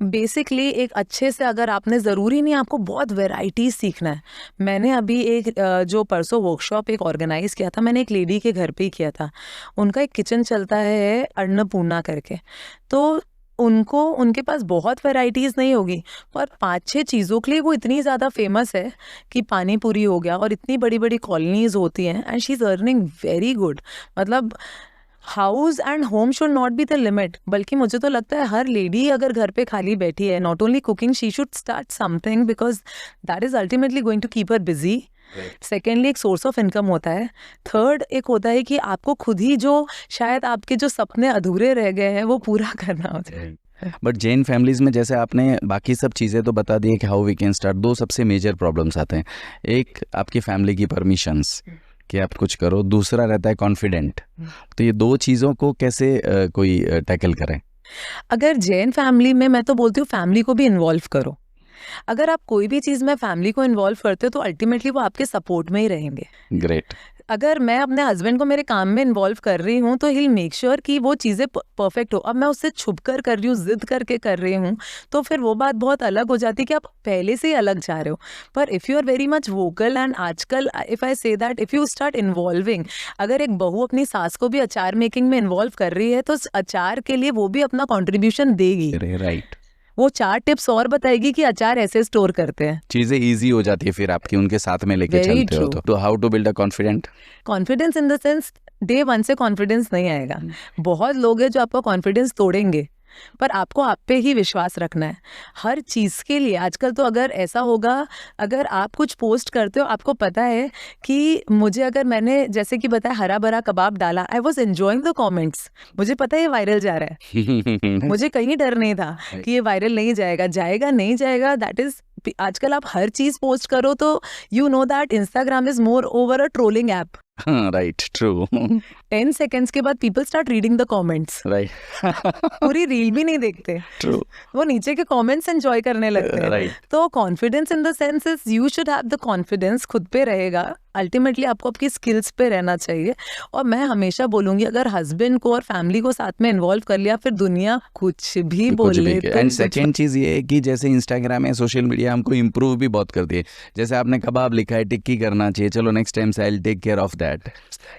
बेसिकली एक अच्छे से, अगर आपने, ज़रूरी नहीं आपको बहुत वेराइटीज़ सीखना है। मैंने अभी एक जो परसों वर्कशॉप एक ऑर्गेनाइज़ किया था, मैंने एक लेडी के घर पे ही किया था। उनका एक किचन चलता है अन्नपूर्णा करके, तो उनको, उनके पास बहुत वैरायटीज़ नहीं होगी, पर 5-6 चीज़ों के लिए वो इतनी ज़्यादा फेमस है कि पानी पूरी हो गया, और इतनी बड़ी बड़ी कॉलोनीज़ होती हैं, and she is earning very good. मतलब house and home should not be the limit, बल्कि मुझे तो लगता है हर लेडी अगर घर पे खाली बैठी है, not only cooking, she should start something, because that is ultimately going to keep her busy. Secondly एक सोर्स ऑफ इनकम होता है। थर्ड एक होता है कि आपको खुद ही जो शायद आपके जो सपने अधूरे रह गए हैं वो पूरा करना होता है। बट जैन फैमिलीज में, जैसे आपने बाकी सब चीज़ें तो बता दी कि हाउ वी कैन स्टार्ट, दो सबसे मेजर प्रॉब्लम्स आते हैं। एक आपकी फैमिली की परमिशंस कि आप कुछ करो, दूसरा रहता है कॉन्फिडेंट। तो ये दो चीज़ों को कैसे कोई टैकल करें? अगर जैन फैमिली में, मैं तो बोलती हूँ फैमिली को भी इन्वॉल्व करो। अगर आप कोई भी चीज़ में फैमिली को इन्वॉल्व करते हो तो अल्टीमेटली वो आपके सपोर्ट में ही रहेंगे। ग्रेट। अगर मैं अपने हस्बैंड को मेरे काम में इन्वॉल्व कर रही हूँ तो ही मेक श्योर कि वो चीज़ें परफेक्ट हो। अब मैं उससे छुप कर रही हूँ, जिद करके कर रही हूँ, तो फिर वो बात बहुत अलग हो जाती है कि आप पहले से ही अलग जा रहे हो। पर if you are very much vocal, and आजकल if I say that if you start involving, अगर एक बहू अपनी सास को भी अचार मेकिंग में इन्वॉल्व कर रही है तो अचार के लिए वो भी अपना कॉन्ट्रीब्यूशन देगी। राइट। वो 4 टिप्स और बताएगी कि अचार ऐसे स्टोर करते हैं। चीज़ें इजी हो जाती है फिर आपकी, उनके साथ में लेके चलते हो। तो how to build a confident? Confidence in the sense, day 1 से कॉन्फिडेंस नहीं आएगा। बहुत लोग हैं जो आपका कॉन्फिडेंस तोड़ेंगे, पर आपको आप पे ही विश्वास रखना है हर चीज़ के लिए। आजकल तो अगर ऐसा होगा, अगर आप कुछ पोस्ट करते हो, आपको पता है कि मुझे, अगर मैंने जैसे कि बताया हरा भरा कबाब डाला, I was enjoying the comments, मुझे पता है ये वायरल जा रहा है, मुझे कहीं डर नहीं था कि ये वायरल नहीं जाएगा, जाएगा नहीं जाएगा, दैट इज, आजकल आप हर चीज़ पोस्ट करो तो you know that Instagram is more over a trolling app. Right, true. 10 seconds के बाद people start reading the comments, right, पूरी रील भी नहीं देखते, ट्रू, वो नीचे के कमेंट्स एंजॉय करने लगते हैं। राइट। तो confidence in the sense is you should have the confidence, खुद पे रहेगा, अल्टीमेटली आपको आपकी स्किल्स पे रहना चाहिए। और मैं हमेशा बोलूंगी, अगर हस्बैंड को और फैमिली को साथ में इन्वॉल्व कर लिया, फिर दुनिया कुछ भी बोल ले। एंड सेकेंड चीज़ ये है कि जैसे इंस्टाग्राम है, सोशल मीडिया हमको इम्प्रूव भी बहुत करती है। जैसे आपने कबाब लिखा है, टिक्की करना चाहिए, चलो नेक्स्ट टाइम से I will take care of that.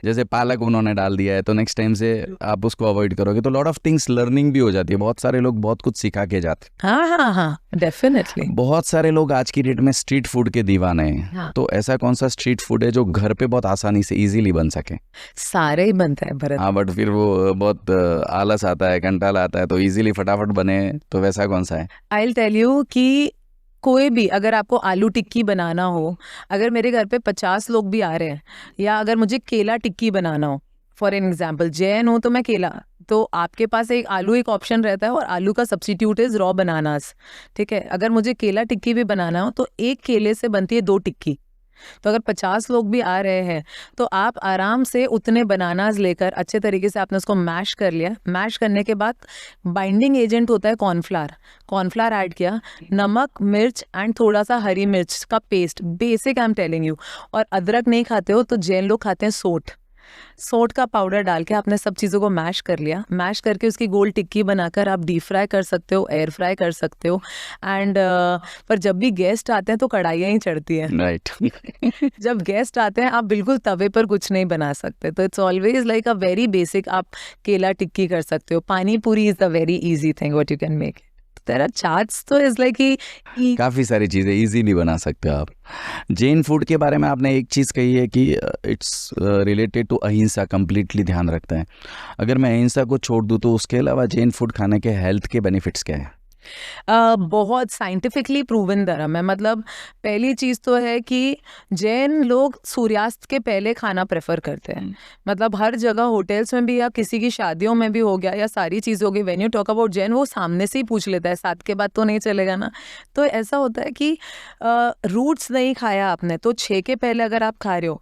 जैसे पालक उन्होंने डाल दिया है तो नेक्स्ट टाइम से आप उसको अवॉइड करोगे, तो लॉट ऑफ थिंग्स लर्निंग भी हो जाती है। बहुत सारे लोग बहुत कुछ सिखा के जाते हैं। हाँ, डेफिनेटली। बहुत सारे लोग आज की डेट में स्ट्रीट फूड के दीवाने हैं। हाँ। तो ऐसा कौन सा स्ट्रीट फूड है जो घर पे बहुत आसानी से इजीली बन सके? सारे ही बनता है भरत। हाँ, बट फिर वो बहुत आलस आता है, कंटाला आता है, तो इजीली फटाफट बने, तो वैसा कौन सा है? आई विल टेल यू कि कोई भी, अगर आपको आलू टिक्की बनाना हो, अगर मेरे घर पे 50 लोग भी आ रहे हैं, या अगर मुझे केला टिक्की बनाना हो, फॉर एन एग्जाम्पल, जैन हो तो मैं केला, तो आपके पास एक आलू एक ऑप्शन रहता है, और आलू का सब्स्टिट्यूट इज रॉ बनानास, ठीक है। अगर मुझे केला टिक्की भी बनाना हो तो एक केले से बनती है 2 टिक्की। तो अगर 50 लोग भी आ रहे हैं तो आप आराम से उतने बनानास लेकर अच्छे तरीके से आपने उसको मैश कर लिया। मैश करने के बाद बाइंडिंग एजेंट होता है कॉर्नफ्लावर ऐड किया, नमक, मिर्च एंड थोड़ा सा हरी मिर्च का paste, basic I am telling you. और अदरक नहीं खाते हो तो जैन लोग खाते हैं सोट का पाउडर डाल के आपने सब चीज़ों को मैश कर लिया। मैश करके उसकी गोल टिक्की बनाकर आप डीप फ्राई कर सकते हो, एयर फ्राई कर सकते हो। एंड पर जब भी गेस्ट आते हैं तो कढ़ाइयाँ ही चढ़ती हैं। राइट। जब गेस्ट आते हैं आप बिल्कुल तवे पर कुछ नहीं बना सकते, तो it's always like a very basic, आप केला टिक्की कर सकते हो। पानी पूरी is the very easy thing what you can make. तेरा चाट्स तो इज लाइक कि काफ़ी सारी चीज़ें इजीली बना सकते हो आप। जैन फूड के बारे में आपने एक चीज़ कही है कि इट्स रिलेटेड टू अहिंसा, कम्प्लीटली ध्यान रखते हैं। अगर मैं अहिंसा को छोड़ दूँ तो उसके अलावा जैन फूड खाने के हेल्थ के बेनिफिट्स क्या है? बहुत साइंटिफिकली प्रूवन धर्म है। मतलब पहली चीज़ तो है कि जैन लोग सूर्यास्त के पहले खाना प्रेफर करते हैं। मतलब हर जगह, होटल्स में भी या किसी की शादियों में भी हो गया, या सारी चीज़ हो गई, when you talk about Jain, वो सामने से ही पूछ लेता है, 7 के बाद तो नहीं चलेगा ना। तो ऐसा होता है कि रूट्स नहीं खाया आपने तो 6 के पहले अगर आप खा रहे हो,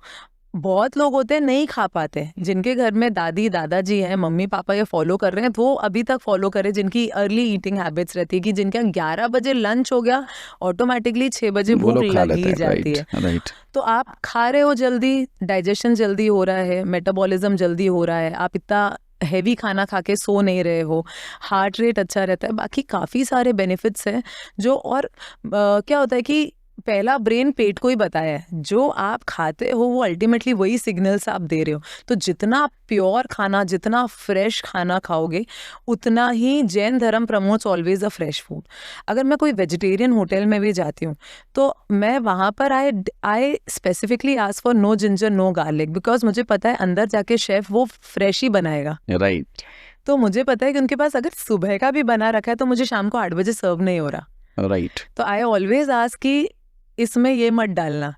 बहुत लोग होते हैं नहीं खा पाते, जिनके घर में दादी दादाजी हैं, मम्मी पापा ये फॉलो कर रहे हैं, तो वो अभी तक फॉलो करें, जिनकी अर्ली ईटिंग हैबिट्स रहती है कि जिनका 11 बजे लंच हो गया, ऑटोमेटिकली 6 बजे भूख लग ही जाती है। राइट। तो आप खा रहे हो जल्दी, डाइजेशन जल्दी हो रहा है, मेटाबॉलिज्म जल्दी हो रहा है, आप इतना हैवी खाना खा के सो नहीं रहे हो, हार्ट रेट अच्छा रहता है, बाकी काफ़ी सारे बेनिफिट्स हैं जो। और क्या होता है कि पहला ब्रेन पेट को ही बताया है, जो आप खाते हो वो अल्टीमेटली वही सिग्नल्स आप दे रहे हो। तो जितना प्योर खाना, जितना फ्रेश खाना खाओगे, उतना ही जैन धर्म promotes always a fresh food. अगर मैं कोई वेजिटेरियन होटल में भी जाती हूँ तो मैं वहाँ पर I specifically ask for no ginger no garlic, because मुझे पता है अंदर जाके शेफ वो फ्रेश ही बनाएगा। राइट। तो मुझे पता है कि उनके पास अगर सुबह का भी बना रखा है तो मुझे शाम को 8 बजे सर्व नहीं हो रहा। राइट। तो आई ऑलवेज आस्क कि इसमें ये मत डालना,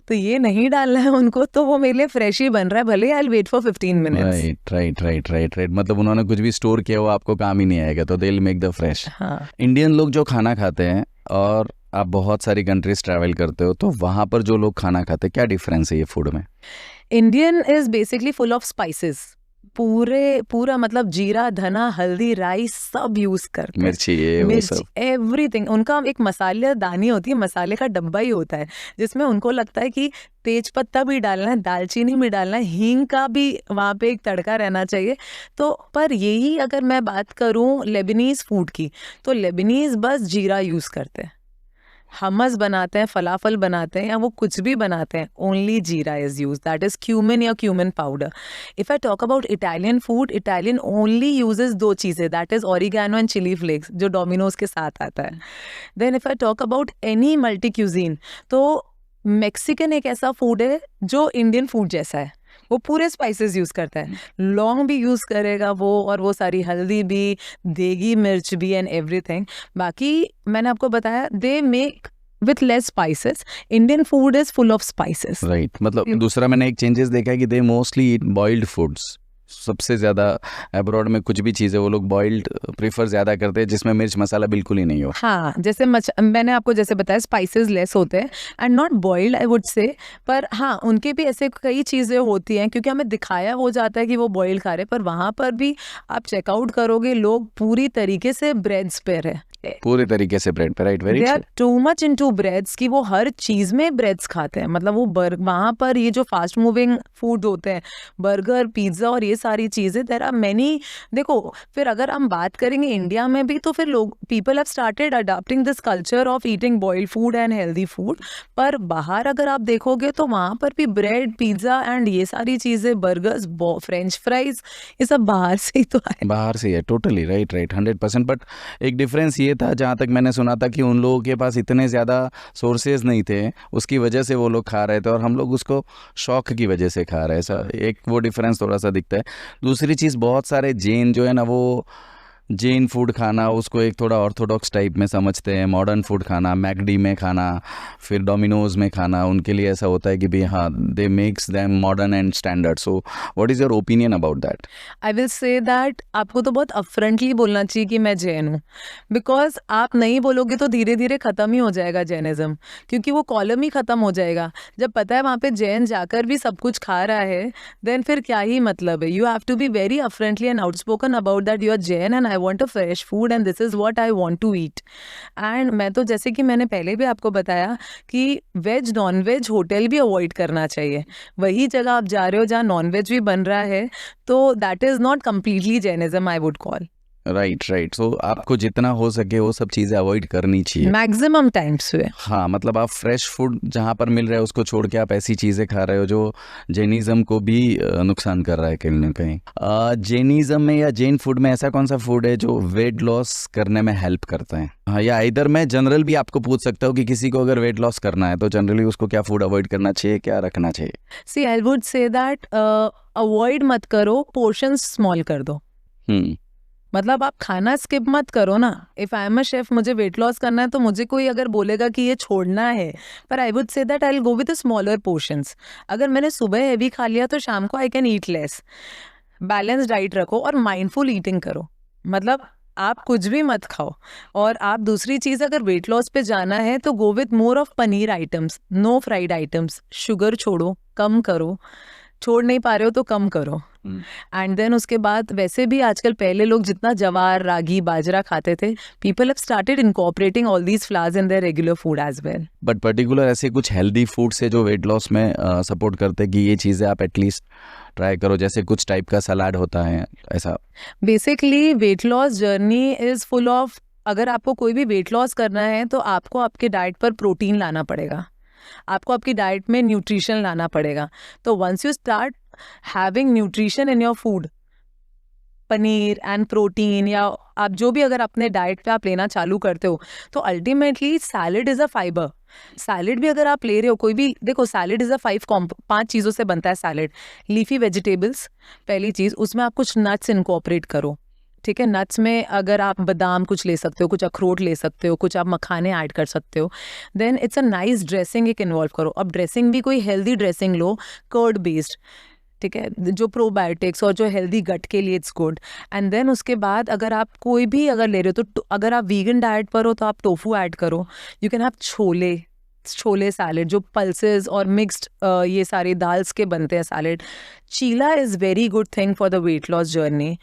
तो ये नहीं डालना है उनको, तो वो मेरे लिए फ्रेश ही बन रहा है, भले I will wait for 15 minutes. Right. मतलब उन्होंने कुछ भी स्टोर किया वो आपको काम ही नहीं आएगा, तो they will make the fresh. हाँ। इंडियन लोग जो खाना खाते हैं, और आप बहुत सारी कंट्रीज ट्रैवल करते हो, तो वहाँ पर जो लोग खाना खाते हैं, क्या डिफरेंस है ये फूड में? Indian is basically full of spices, पूरा मतलब जीरा, धना, हल्दी, राई सब यूज करते हैं, मिर्ची, एवरीथिंग। उनका एक मसालेदानी होती है, मसाले का डब्बा ही होता है, जिसमें उनको लगता है कि तेज पत्ता भी डालना है, दालचीनी भी डालना है, हींग का भी वहाँ पे एक तड़का रहना चाहिए। तो पर यही अगर मैं बात करूँ लेबनीज फूड की, तो लेबनीज बस जीरा यूज करते हैं। हमस बनाते हैं, फलाफल बनाते हैं, या वो कुछ भी बनाते हैं, only jeera is use, that is cumin या cumin powder. If I talk about Italian food, Italian only uses 2 चीज़ें, that is oregano and chilli flakes, जो डोमिनोज के साथ आता है। Then if I talk about any multi cuisine, तो Mexican एक ऐसा फूड है जो इंडियन फूड जैसा है, वो पूरे स्पाइसेस यूज करता है, लौंग भी यूज करेगा वो, और वो सारी हल्दी भी, देगी मिर्च भी एंड एवरीथिंग। बाकी मैंने आपको बताया they make with less spices. Indian food is full of spices. Right मतलब दूसरा मैंने एक चेंजेस देखा है कि they mostly eat boiled foods. सबसे ज़्यादा अब्रॉड में कुछ भी चीज़ें वो लोग बॉइल्ड प्रीफर ज़्यादा करते हैं, जिसमें मिर्च मसाला बिल्कुल ही नहीं हो। हाँ, जैसे मैंने आपको जैसे बताया स्पाइसेस लेस होते हैं and not boiled I would से, पर हाँ उनके भी ऐसे कई चीज़ें होती हैं क्योंकि हमें दिखाया हो जाता है कि वो बॉइल्ड खा रहे हैं, पर वहाँ पर भी आप चेकआउट करोगे लोग पूरी तरीके से ब्रेड्स पे रहे, पूरे तरीके से ब्रेड पे, right, very they are too much into breads कि वो हर चीज में ब्रेड्स खाते हैं। मतलब वो वहाँ पर ये जो फास्ट मूविंग फूड होते हैं, बर्गर, पिज्जा और ये सारी चीजें, देयर आर मेनी। देखो फिर अगर हम बात करेंगे इंडिया में भी, तो फिर लोग people have started adopting this culture of eating boiled food and healthy food, पर बाहर अगर आप देखोगे तो वहाँ पर भी ब्रेड, पिज्जा एंड ये सारी चीजें, बर्गर्स, फ्रेंच फ्राइज, ये सब बाहर से ही तो आए, बाहर से है। Totally right, 100%। बट एक डिफरेंस ये था, जहाँ तक मैंने सुना था, कि उन लोगों के पास इतने ज़्यादा सोर्सेज नहीं थे, उसकी वजह से वो लोग खा रहे थे, और हम लोग उसको शौक की वजह से खा रहे हैं। ऐसा एक वो डिफरेंस थोड़ा सा दिखता है। दूसरी चीज़, बहुत सारे जैन जो है ना, वो जैन फूड खाना उसको एक थोड़ा ऑर्थोडॉक्स टाइप में समझते हैं। मॉडर्न फूड खाना, मैकडी में खाना, फिर डोमिनोज में खाना, उनके लिए ऐसा होता है कि भाई हाँ, दे makes them modern and standard. So what is your opinion about that? I will say that आपको तो बहुत अपफ्रंटली बोलना चाहिए कि मैं जैन हूँ, बिकॉज आप नहीं बोलोगे तो धीरे धीरे खत्म ही हो जाएगा जैनिज्म, क्योंकि वो कॉलम ही खत्म हो जाएगा। जब पता है वहाँ पे जैन जाकर भी सब कुछ खा रहा है, देन फिर क्या ही मतलब है। You have to be very upfrontly and outspoken about that you are Jain and I want a fresh food and this is what I want to eat. And मैं तो जैसे कि मैंने पहले भी आपको बताया कि वेज नॉन वेज होटल भी अवॉइड करना चाहिए। वही जगह आप जा रहे हो जहाँ नॉन वेज भी बन रहा है, तो that is not completely Jainism I would call. Right. So आपको जितना हो सके वो सब चीज़ें अवॉइड करनी चाहिए मैक्सिमम टाइम्स हुए। हाँ, मतलब आप फ्रेश फूड जहाँ पर मिल रहा है उसको छोड़ के आप ऐसी चीज़ें खा रहे हो जो जैनिज्म को भी नुकसान कर रहा है कहीं ना कहीं। जैनिज्म में या जैन फूड में ऐसा कौन सा फूड है जो वेट लॉस करने में हेल्प करता है? हाँ, या इधर मैं जनरल भी आपको पूछ सकता हूँ कि किसी को अगर वेट लॉस करना है तो जनरली उसको क्या फूड अवॉइड करना चाहिए, क्या रखना चाहिए? See I would say that avoid मत करो, पोर्शन स्मॉल कर दो। मतलब आप खाना स्किप मत करो ना। If I am a chef, मुझे वेट लॉस करना है तो मुझे कोई अगर बोलेगा कि ये छोड़ना है, पर आई would say that I will go with smaller portions. अगर मैंने सुबह हैवी खा लिया तो शाम को I can eat less. Balance diet रखो और माइंडफुल ईटिंग करो। मतलब आप कुछ भी मत खाओ। और आप दूसरी चीज़, अगर वेट लॉस पे जाना है तो go with more of paneer items, no fried items. Sugar छोड़ो, कम करो। छोड़ नहीं पा रहे हो तो कम करो। एंड देन उसके बाद वैसे भी आजकल, पहले लोग जितना जवार, रागी, बाजरा खाते थे, people have started incorporating all these flours in their regular food as well. But particular ऐसे कुछ हेल्दी फूड्स है जो वेट लॉस में सपोर्ट करते हैं कि ये चीज़ें आप एटलीस्ट ट्राई करो, जैसे कुछ टाइप का सलाद होता है ऐसा? Basically wait loss journey is full of, अगर आपको कोई भी वेट लॉस करना है तो आपको आपके डाइट पर प्रोटीन लाना पड़ेगा, आपको आपकी डाइट में न्यूट्रिशन लाना पड़ेगा। तो once you start having nutrition in your food, paneer and protein, या आप जो भी अगर अपने डाइट पे आप लेना चालू करते हो, तो ultimately salad is a fibre. Salad भी अगर आप ले रहे हो, कोई भी, देखो सैलेड इज अ 5 चीज़ों से बनता है सैलेड। लीफी वेजिटेबल्स पहली चीज़, उसमें आप कुछ नट्स इनकॉर्पोरेट करो, ठीक है। नट्स में अगर आप बादाम कुछ ले सकते हो, कुछ अखरोट ले सकते हो, कुछ आप मखाने ऐड कर सकते हो। Then it's a nice dressing एक इन्वॉल्व करो। अब ड्रेसिंग भी कोई हेल्दी ड्रेसिंग लो, कर्ड बेस्ड, ठीक है, जो प्रोबायोटिक्स और जो हेल्दी गट के लिए इट्स गुड। एंड देन उसके बाद अगर आप कोई भी अगर ले रहे हो तो अगर आप वीगन डाइट पर हो तो आप टोफू ऐड करो। You can have chole salad, जो पल्सेस और मिक्स्ड ये सारे दाल्स के बनते हैं salad. Cheela is very good thing for the weight loss journey.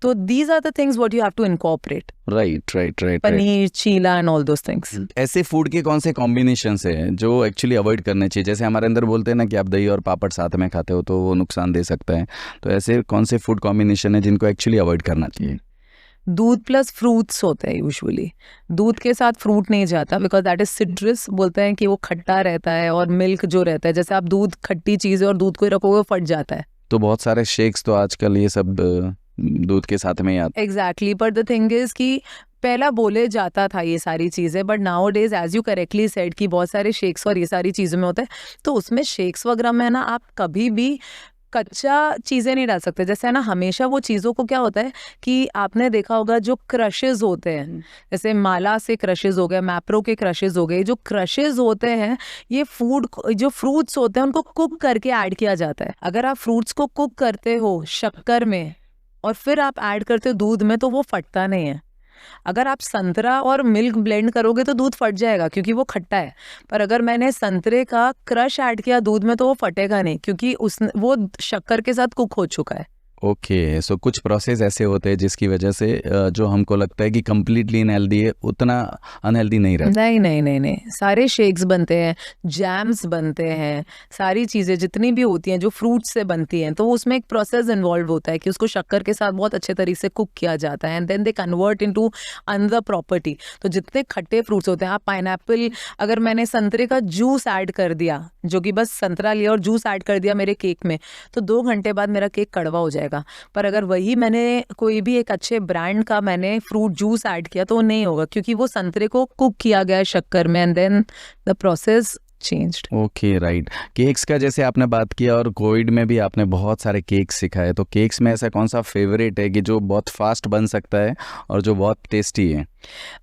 तो these are the things what you have to incorporate. Right. Paneer, cheela and all those things. ऐसे फूड के कौन से कॉम्बिनेशन है जो एक्चुअली अवॉइड करने चाहिए? जैसे हमारे अंदर बोलते हैं ना कि आप दही और पापड़ साथ में खाते हो तो वो नुकसान दे सकता है, तो ऐसे कौन से फूड कॉम्बिनेशन है जिनको एक्चुअली अवॉइड करना चाहिए? दूध प्लस फ्रूट्स होते हैं यूजुअली। दूध के साथ फ्रूट नहीं जाता, बिकॉज दैट इज सिट्रस। बोलते हैं कि वो खट्टा रहता है, और मिल्क जो रहता है, जैसे आप दूध खट्टी चीज़ है और दूध को ही रखोगे फट जाता है। तो बहुत सारे शेक्स तो आजकल ये सब दूध के साथ में ही आते। Exactly, but the thing is कि पहला बोले जाता था ये सारी चीज़ें, but nowadays as you correctly said कि बहुत सारे शेक्स और ये सारी चीज़ों में होता है, तो उसमें शेक्स वगैरह में ना आप कभी भी कच्चा चीज़ें नहीं डाल सकते। जैसे है ना, हमेशा वो चीज़ों को क्या होता है कि आपने देखा होगा जो क्रशेज़ होते हैं, जैसे माला से क्रशेज़ हो गए, मैप्रो के क्रशेज़ हो गए, जो क्रशेज़ होते हैं ये जो फ्रूट्स होते हैं उनको कुक करके ऐड किया जाता है। अगर आप फ्रूट्स को कुक करते हो शक्कर में और फिर आप ऐड करते हो दूध में तो वो फटता नहीं है। अगर आप संतरा और मिल्क ब्लेंड करोगे तो दूध फट जाएगा क्योंकि वो खट्टा है। पर अगर मैंने संतरे का क्रश ऐड किया दूध में तो वो फटेगा नहीं क्योंकि वो शक्कर के साथ कुक हो चुका है। ओके, सो कुछ प्रोसेस ऐसे होते हैं जिसकी वजह से जो हमको लगता है कि कम्प्लीटली अनहेल्दी है उतना अनहेल्दी नहीं रहता। नहीं नहीं नहीं नहीं, सारे शेक्स बनते हैं, जैम्स बनते हैं, सारी चीज़ें जितनी भी होती हैं जो फ्रूट से बनती हैं, तो उसमें एक प्रोसेस इन्वॉल्व होता है कि उसको शक्कर के साथ बहुत अच्छे तरीके से कुक किया जाता है and then they convert into another property. तो जितने खट्टे फ्रूट्स होते हैं, आप पाइनएप्पल, अगर मैंने संतरे का जूस ऐड कर दिया, जो कि बस संतरा लिया और जूस ऐड कर दिया मेरे केक में, तो 2 घंटे बाद मेरा केक कड़वा हो जाएगा। पर अगर वही मैंने कोई भी एक अच्छे ब्रांड का मैंने फ्रूट जूस ऐड किया तो वो नहीं होगा क्योंकि वो संतरे को कुक किया गया है शक्कर में and then the process changed. Okay, right. Cakes का जैसे आपने बात किया और कोविड में भी आपने बहुत सारे केक्स सिखाए, तो केक्स में ऐसा कौन सा फेवरेट है कि जो बहुत फास्ट बन सकता है और जो बहुत टेस्टी है?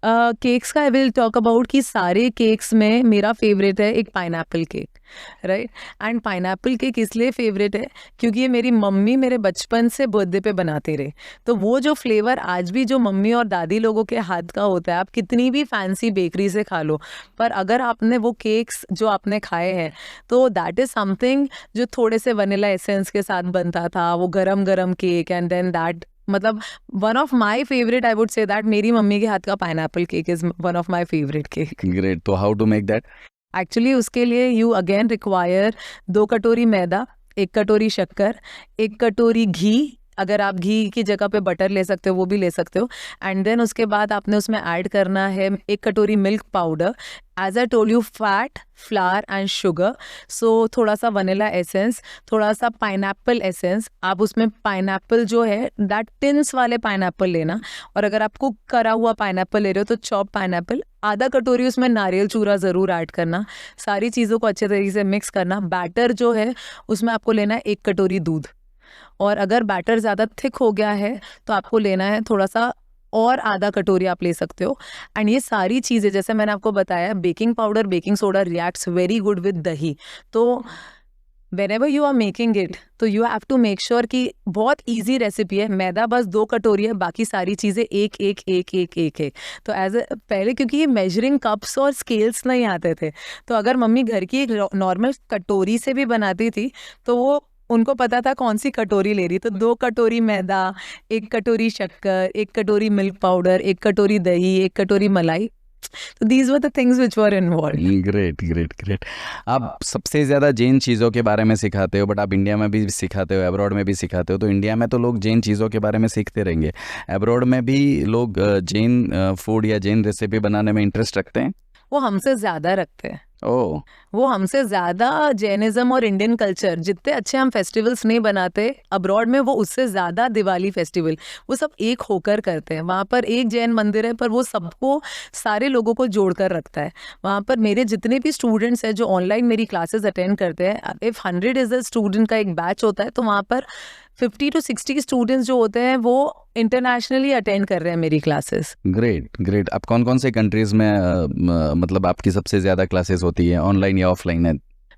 केक्स का आई विल टॉक अबाउट कि सारे केक्स में मेरा फेवरेट है एक pineapple cake, right. And pineapple cake इसलिए फेवरेट है क्योंकि ये मेरी मम्मी मेरे बचपन से बर्थडे पे बनाते रहे, तो वो जो फ्लेवर आज भी जो मम्मी और दादी लोगों के हाथ का होता है, आप कितनी भी फैंसी बेकरी से खा लो, पर अगर आपने वो केक्स जो आपने खाए हैं तो दैट इज़ समथिंग जो थोड़े से वनीला एसेंस के साथ बनता था, वो गरम गरम केक एंड देन दैट, मतलब one of my favourite, I would say that मेरी मम्मी के हाथ का pineapple cake is one of my favourite cake. Great. तो how to make that? Actually उसके लिए यू अगेन रिक्वायर 2 कटोरी मैदा, 1 कटोरी शक्कर, 1 कटोरी घी, अगर आप घी की जगह पे बटर ले सकते हो वो भी ले सकते हो, एंड देन उसके बाद आपने उसमें ऐड करना है 1 कटोरी milk powder, as I told you fat, flour and sugar, so थोड़ा सा वनीला एसेंस, थोड़ा सा पाइनएप्पल एसेंस। आप उसमें पाइनएप्पल जो है दैट टिन्स वाले पाइनएप्पल लेना, और अगर आप कुक करा हुआ पाइनएप्पल ले रहे हो तो चॉप पाइनएप्पल, आधा कटोरी उसमें नारियल चूरा ज़रूर ऐड करना, सारी चीज़ों को अच्छे तरीके से मिक्स करना। बैटर जो है उसमें आपको लेना है 1 कटोरी दूध, और अगर बैटर ज़्यादा थिक हो गया है तो आपको लेना है थोड़ा सा और आधा कटोरी आप ले सकते हो। एंड ये सारी चीज़ें जैसे मैंने आपको बताया, baking powder, baking soda reacts very good with दही, तो whenever you are making it तो you have to make sure कि बहुत इजी रेसिपी है, मैदा बस 2 कटोरी है, बाकी सारी चीज़ें एक एक एक एक एक एक। तो एज पहले क्योंकि ये मेजरिंग कप्स और स्केल्स नहीं आते थे, तो अगर मम्मी घर की एक नॉर्मल कटोरी से भी बनाती थी तो वो उनको पता था कौन सी कटोरी ले रही, तो 2 कटोरी मैदा, 1 कटोरी शक्कर, 1 कटोरी मिल्क पाउडर, 1 कटोरी दही, 1 कटोरी मलाई। तो these were the things which were involved. Great great great. आप सबसे ज़्यादा जैन चीज़ों के बारे में सिखाते हो, बट आप इंडिया में भी सिखाते हो, अब्रॉड में भी सिखाते हो, तो इंडिया में तो लोग जैन चीज़ों के बारे में सीखते रहेंगे, अब्रॉड में भी लोग जैन फूड या जैन रेसिपी बनाने में इंटरेस्ट रखते हैं? वो हमसे ज़्यादा रखते हैं। ओह, वो हमसे ज़्यादा जैनिज़्म और इंडियन कल्चर, जितने अच्छे हम फेस्टिवल्स नहीं बनाते अब्रॉड में, वो उससे ज़्यादा दिवाली फेस्टिवल वो सब एक होकर करते हैं। वहाँ पर एक जैन मंदिर है पर वो सबको, सारे लोगों को जोड़कर रखता है। वहाँ पर मेरे जितने भी स्टूडेंट्स हैं जो ऑनलाइन मेरी क्लासेस अटेंड करते हैं, इफ़ 100 इज़ अ स्टूडेंट का एक बैच होता है तो वहाँ पर 50 to 60 स्टूडेंट्स जो होते हैं वो इंटरनेशनली अटेंड कर रहे हैं मेरी क्लासेस। Great great. आप कौन कौन से कंट्रीज़ में मतलब आपकी सबसे ज़्यादा क्लासेस होती है, ऑनलाइन या ऑफलाइन है?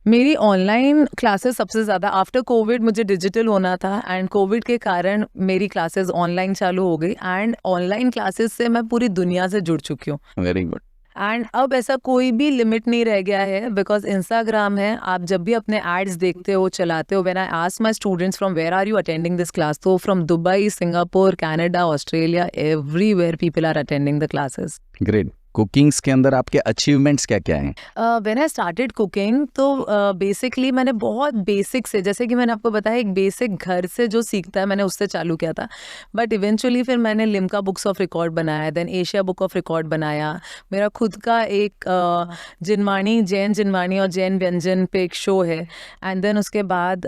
मेरी ऑनलाइन क्लासेस सबसे ज़्यादा, आफ्टर कोविड मुझे डिजिटल होना था एंड कोविड के कारण मेरी क्लासेस ऑनलाइन चालू हो गई, एंड ऑनलाइन क्लासेस से मैं पूरी दुनिया से जुड़ चुकी हूँ। Very good. एंड अब ऐसा कोई भी लिमिट नहीं रह गया है, बिकॉज इंस्टाग्राम है, आप जब भी अपने एड्स देखते हो, चलाते हो। When I ask my students from where are you attending this class, तो from Dubai, Singapore, Canada, Australia, everywhere people are attending the classes. Great. Cookings के अंदर आपके अचीवमेंट्स क्या क्या हैं? व्हेन आई स्टार्टेड कुकिंग तो बेसिकली मैंने बहुत बेसिक से, जैसे कि मैंने आपको बताया, एक बेसिक घर से जो सीखता है मैंने उससे चालू किया था, बट इवेंचुअली फिर मैंने लिम्का बुक्स ऑफ रिकॉर्ड बनाया, then Asia book of record बनाया, मेरा खुद का एक जिनवाणी, जैन जिनवाणी और जैन व्यंजन पे एक शो है, एंड देन उसके बाद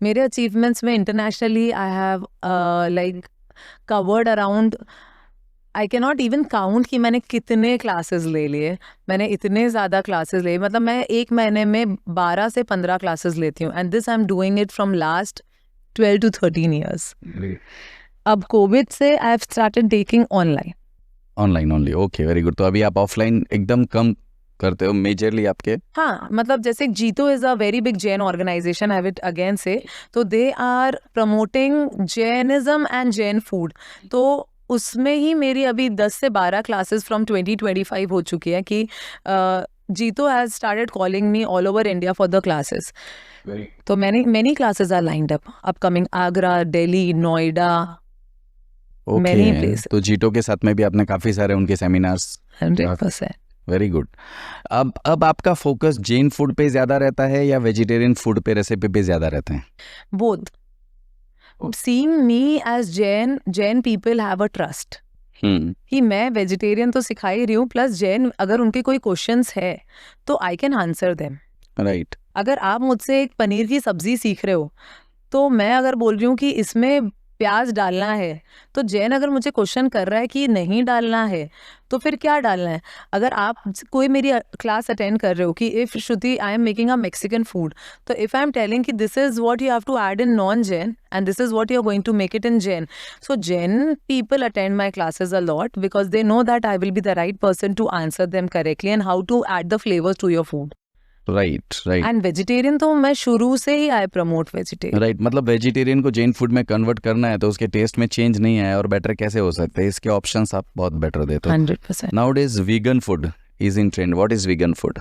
मेरे अचीवमेंट्स में internationally I have like covered around I can not even count कि मैंने कितने क्लासेस ले लिए. मैंने इतने ज़्यादा क्लासेस लिए, मतलब मैं एक महीने में 12 से 15 क्लासेस लेती हूँ. And this I am doing it from last 12 to 13 years. अब कोविड से आई have started taking online only. Okay, very good. तो अभी आप ऑफलाइन एकदम कम करते हो मेजरली आपके? हाँ, मतलब जैसे JITO is a very big Jain organisation, I will again say, तो they are promoting Jainism and Jain food. तो उसमें ही मेरी अभी 10 से 12 क्लासेस फ्रॉम 2025 हो चुकी है कि JITO has started calling me all over India for the classes. तो many classes are lined up upcoming. Agra, Delhi, Noida, many okay. places. तो जीटो के साथ में भी आपने काफी सारे उनके सेमिनार्स. 100%. Very good. अब आपका फोकस जैन फूड पे ज्यादा रहता है या वेजिटेरियन फूड पे, रेसिपी पे ज्यादा रहते हैं? Both. Seeing me as Jain people have a trust. कि मैं वेजिटेरियन तो सिखा ही रही हूँ, प्लस जैन अगर उनके कोई क्वेश्चंस है तो I can answer them. Right. अगर आप मुझसे एक पनीर की सब्जी सीख रहे हो, तो मैं अगर बोल रही हूँ कि इसमें प्याज डालना है, तो जैन अगर मुझे क्वेश्चन कर रहा है कि नहीं डालना है, तो फिर क्या डालना है. अगर आप कोई मेरी क्लास अटेंड कर रहे हो कि if Shruti I am making a Mexican food, तो इफ आई एम टेलिंग कि this is what you have to add in non Jain and this is what you are going to make it in Jain, so Jain people attend my classes a lot because they know that I will be the right person to answer them correctly and how to add the flavours to your food. Right. And vegetarian तो मैं शुरू से ही आई promote vegetarian. Right. मतलब vegetarian को Jain food में convert करना है तो उसके टेस्ट में चेंज नहीं आया और बेटर कैसे हो सकते हैं, इसके ऑप्शंस आप बहुत बेटर देते हो. 100%. Nowadays vegan food is in trend. What is vegan food?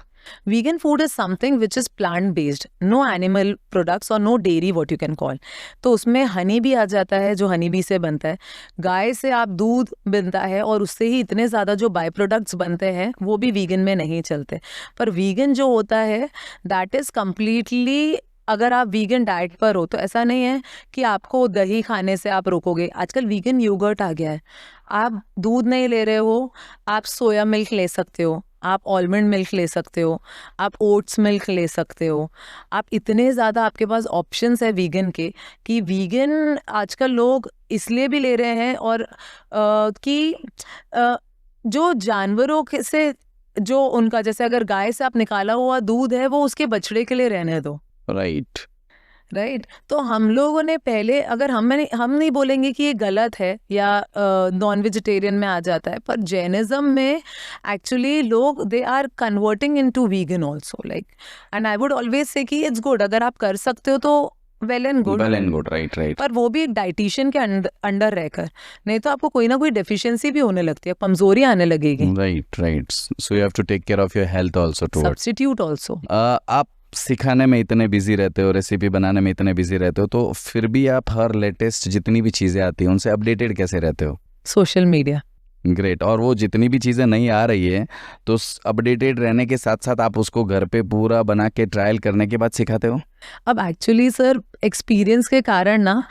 Vegan food is something which is plant based, no animal products or no dairy what you can call. तो उसमें हनी भी आ जाता है जो हनी बी से बनता है. गाय से आप दूध बनता है और उससे ही इतने ज़्यादा जो बाय प्रोडक्ट्स बनते हैं वो भी वीगन में नहीं चलते. पर वीगन जो होता है दैट इज़ कम्प्लीटली, अगर आप वीगन डाइट पर हो तो ऐसा नहीं है कि आपको दही खाने से आप रोकोगे. आजकल वीगन योगर्ट आ गया है. आप दूध नहीं ले रहे हो, आप सोया मिल्क ले सकते हो, आप आलमंड मिल्क ले सकते हो, आप ओट्स मिल्क ले सकते हो. आप इतने ज़्यादा आपके पास ऑप्शंस है वीगन के कि वीगन आजकल लोग इसलिए भी ले रहे हैं और कि जो जानवरों से जो उनका, जैसे अगर गाय से आप निकाला हुआ दूध है वो उसके बछड़े के लिए रहने दो. राइट. तो हम लोगों ने पहले, अगर हम नहीं बोलेंगे कि ये गलत है या नॉन वेजिटेरियन में आ जाता है, पर जैनिज्म में एक्चुअली लोग they are converting into vegan also, like, and I would always say कि इट्स गुड. अगर आप कर सकते हो तो वेल एंड गुड. राइट. पर वो भी डाइटिशियन के अंडर रहकर, नहीं तो आपको कोई ना कोई डेफिशिएंसी भी होने लगती है, कमजोरी आने लगेगी. Right. So you have to take care of your health also towards. Substitute also. आप सिखाने में इतने बिजी रहते हो, रेसिपी बनाने में इतने बिजी रहते हो, तो फिर भी आप हर लेटेस्ट जितनी भी चीज़ें आती हैं उनसे अपडेटेड कैसे रहते हो? Social media. ग्रेट. और वो जितनी भी चीज़ें नहीं आ रही है तो अपडेटेड रहने के साथ साथ आप उसको घर पे पूरा बना के ट्रायल करने के बाद सिखाते हो? अब एक्चुअली सर एक्सपीरियंस के कारण ना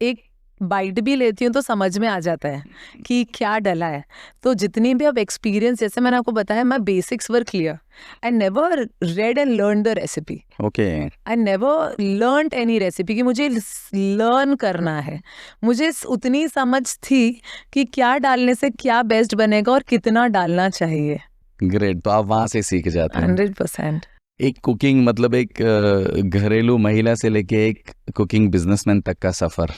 एक बाइट भी लेती हूँ तो समझ में आ जाता है कि क्या डला है. तो जितनी भी अब एक्सपीरियंस, जैसे मैंने आपको बताया, मैं basics were clear. I never red and learn the recipe. Okay. I never learn any recipe कि मुझे लर्न करना है. मुझे उतनी समझ थी कि क्या डालने से क्या बेस्ट बनेगा और कितना डालना चाहिए. ग्रेट. तो आप वहाँ से सीख जाते हैं. 100%. एक कुकिंग, मतलब एक घरेलू महिला से लेके एक कुकिंग बिजनेसमैन तक का सफ़र,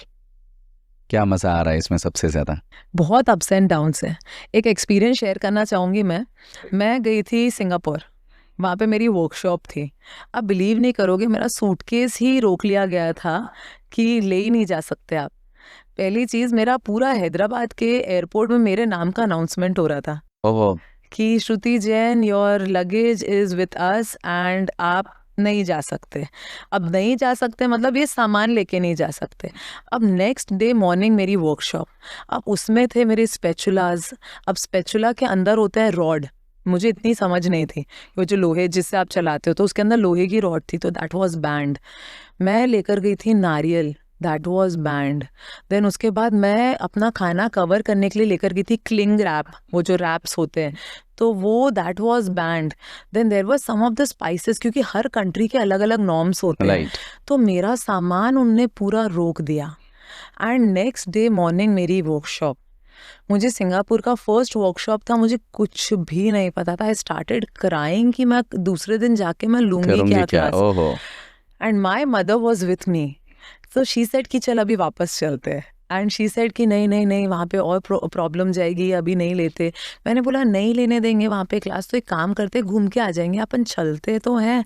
क्या मज़ा आ रहा है इसमें सबसे ज़्यादा? बहुत अप्स एंड डाउन्स है. एक एक्सपीरियंस शेयर करना चाहूँगी मैं गई थी सिंगापुर. वहाँ पे मेरी वर्कशॉप थी. आप बिलीव नहीं करोगे, मेरा सूटकेस ही रोक लिया गया था कि ले ही नहीं जा सकते आप. पहली चीज़, मेरा पूरा हैदराबाद के एयरपोर्ट में मेरे नाम का अनाउंसमेंट हो रहा था. ओह. कि Shruti Jain, your luggage is with us and आप नहीं जा सकते. अब नहीं जा सकते मतलब ये सामान लेके नहीं जा सकते. अब नेक्स्ट डे मॉर्निंग मेरी वर्कशॉप, अब उसमें थे मेरे स्पैचुलाज. अब स्पैचुला के अंदर होता है रॉड. मुझे इतनी समझ नहीं थी, वो जो लोहे जिससे आप चलाते हो तो उसके अंदर लोहे की रॉड थी, तो दैट वाज बैंड. मैं लेकर गई थी नारियल, दैट वाज बैंड. देन उसके बाद मैं अपना खाना कवर करने के लिए लेकर गई थी क्लिंग रैप, वो जो रैप्स होते हैं, तो वो that was banned. Then there was some of the spices, क्योंकि हर कंट्री के अलग अलग नॉर्म्स होते हैं. तो मेरा सामान उनने पूरा रोक दिया. एंड नेक्स्ट डे मॉर्निंग मेरी वर्कशॉप, मुझे सिंगापुर का फर्स्ट वर्कशॉप था, मुझे कुछ भी नहीं पता था। आई स्टार्टेड क्राइंग कि मैं दूसरे दिन जाके मैं लूंगी करूंगी क्या क्या? क्लास। ओहो, and my mother was with me, तो शी सेड कि चल अभी वापस चलते हैं। एंड शी सेड कि नहीं नहीं नहीं, वहाँ पे और प्रॉब्लम जाएगी, अभी नहीं लेते। मैंने बोला नहीं लेने देंगे वहाँ पे क्लास, तो एक काम करते घूम के आ जाएंगे, अपन चलते तो हैं,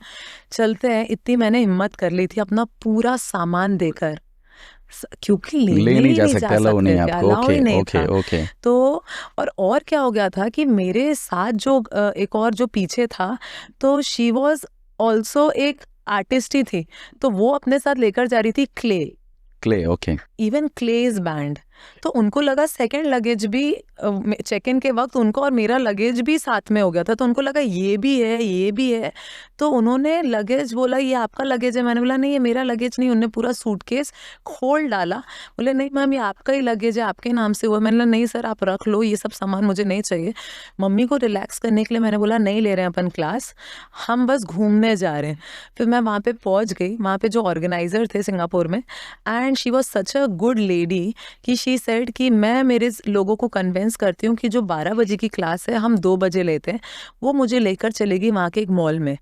चलते हैं। इतनी मैंने हिम्मत कर ली थी अपना पूरा सामान देकर, क्योंकि ले लेने नहीं ही जा नहीं सकते, जा अलाउ नहीं सकते थे, आपको। अलाउ ही ओके नहीं ओके था। ओके। तो और क्या हो गया था कि मेरे साथ जो एक और जो पीछे था, तो शी वॉज ऑल्सो एक आर्टिस्ट ही थी, तो वो अपने साथ लेकर जा रही थी clay, clay, okay. Even clay is band. तो उनको लगा सेकंड लगेज भी, चेक इन के वक्त उनको और मेरा लगेज भी साथ में हो गया था, तो उनको लगा ये भी है ये भी है। तो उन्होंने लगेज बोला ये आपका लगेज है, मैंने बोला नहीं ये मेरा लगेज नहीं। उन्होंने पूरा सूटकेस खोल डाला, बोले नहीं मैम ये आपका ही लगेज है, आपके नाम से हुआ। मैंने बोला नहीं सर आप रख लो, ये सब सामान मुझे नहीं चाहिए। मम्मी को रिलैक्स करने के लिए मैंने बोला नहीं ले रहे हैं अपन क्लास, हम बस घूमने जा रहे हैं। फिर मैं वहाँ पे पहुँच गई, वहाँ पे जो ऑर्गेनाइजर थे सिंगापुर में, and she was such a good lady कि शी सेड कि मैं मेरे लोगों को कन्विंस करती हूँ कि जो 12 बजे की क्लास है हम 2 बजे लेते हैं। वो मुझे लेकर चलेगी वहाँ के एक मॉल में।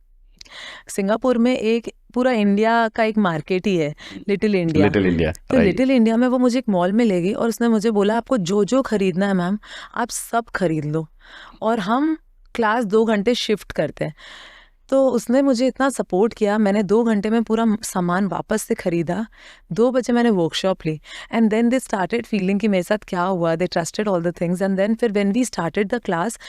सिंगापुर में एक पूरा इंडिया का एक मार्केट ही है, लिटिल इंडिया। लिटिल इंडिया, तो राइट। लिटिल इंडिया में वो मुझे एक मॉल में ले गई और उसने मुझे बोला आपको जो जो खरीदना है मैम आप सब खरीद लो, और हम क्लास 2 घंटे शिफ्ट करते हैं। तो उसने मुझे इतना सपोर्ट किया, मैंने 2 घंटे में पूरा सामान वापस से खरीदा। 2 बजे मैंने वर्कशॉप ली, and then they started feeling कि मेरे साथ क्या हुआ, they trusted all the things. And then फिर when we started the class,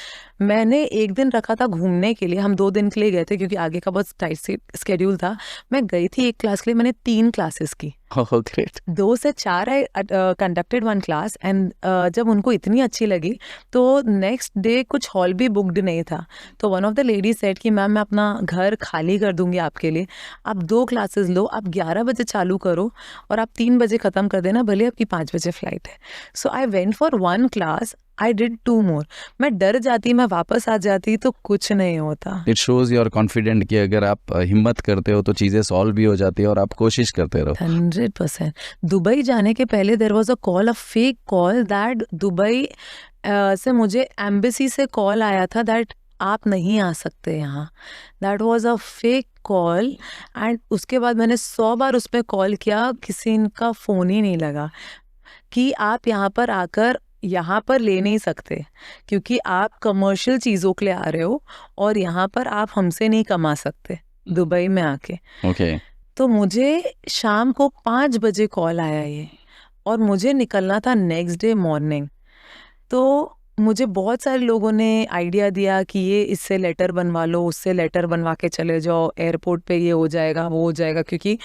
मैंने एक दिन रखा था घूमने के लिए, हम 2 दिन के लिए गए थे क्योंकि आगे का बहुत टाइट स्केड्यूल था। मैं गई थी एक क्लास के लिए, मैंने 3 क्लासेस की। Oh great. 2 से 4 आई कंडक्टेड 1 क्लास, एंड जब उनको इतनी अच्छी लगी तो नेक्स्ट डे कुछ हॉल भी बुकड नहीं था। तो one of the lady said कि मैम मैं अपना घर खाली कर दूंगी आपके लिए, आप 2 क्लासेस लो, आप 11 बजे चालू करो और आप 3 बजे ख़त्म कर देना, भले आपकी 5 बजे फ्लाइट है। So I went for 1 class, I did 2 more. मैं डर जाती, मैं वापस आ जाती तो कुछ नहीं होता। इट शोज योर कॉन्फिडेंट कि अगर आप हिम्मत करते हो तो चीज़ें सॉल्व भी हो जाती है और आप कोशिश करते रहो। 100%। दुबई जाने के पहले there was a call, a fake call, that Dubai से मुझे एम्बेसी से कॉल आया था दैट आप नहीं आ सकते यहाँ। That was a fake call, and उसके बाद मैंने 100 बार उस पर कॉल किया, किसी का फ़ोन ही नहीं लगा कि आप यहाँ पर आकर यहाँ पर ले नहीं सकते क्योंकि आप कमर्शियल चीज़ों के लिए आ रहे हो और यहाँ पर आप हमसे नहीं कमा सकते दुबई में आके। ओके। तो मुझे शाम को 5 बजे कॉल आया ये, और मुझे निकलना था नेक्स्ट डे मॉर्निंग। तो मुझे बहुत सारे लोगों ने आइडिया दिया कि ये इससे लेटर बनवा लो, उससे लेटर बनवा के चले जाओ, एयरपोर्ट पे ये हो जाएगा वो हो जाएगा, क्योंकि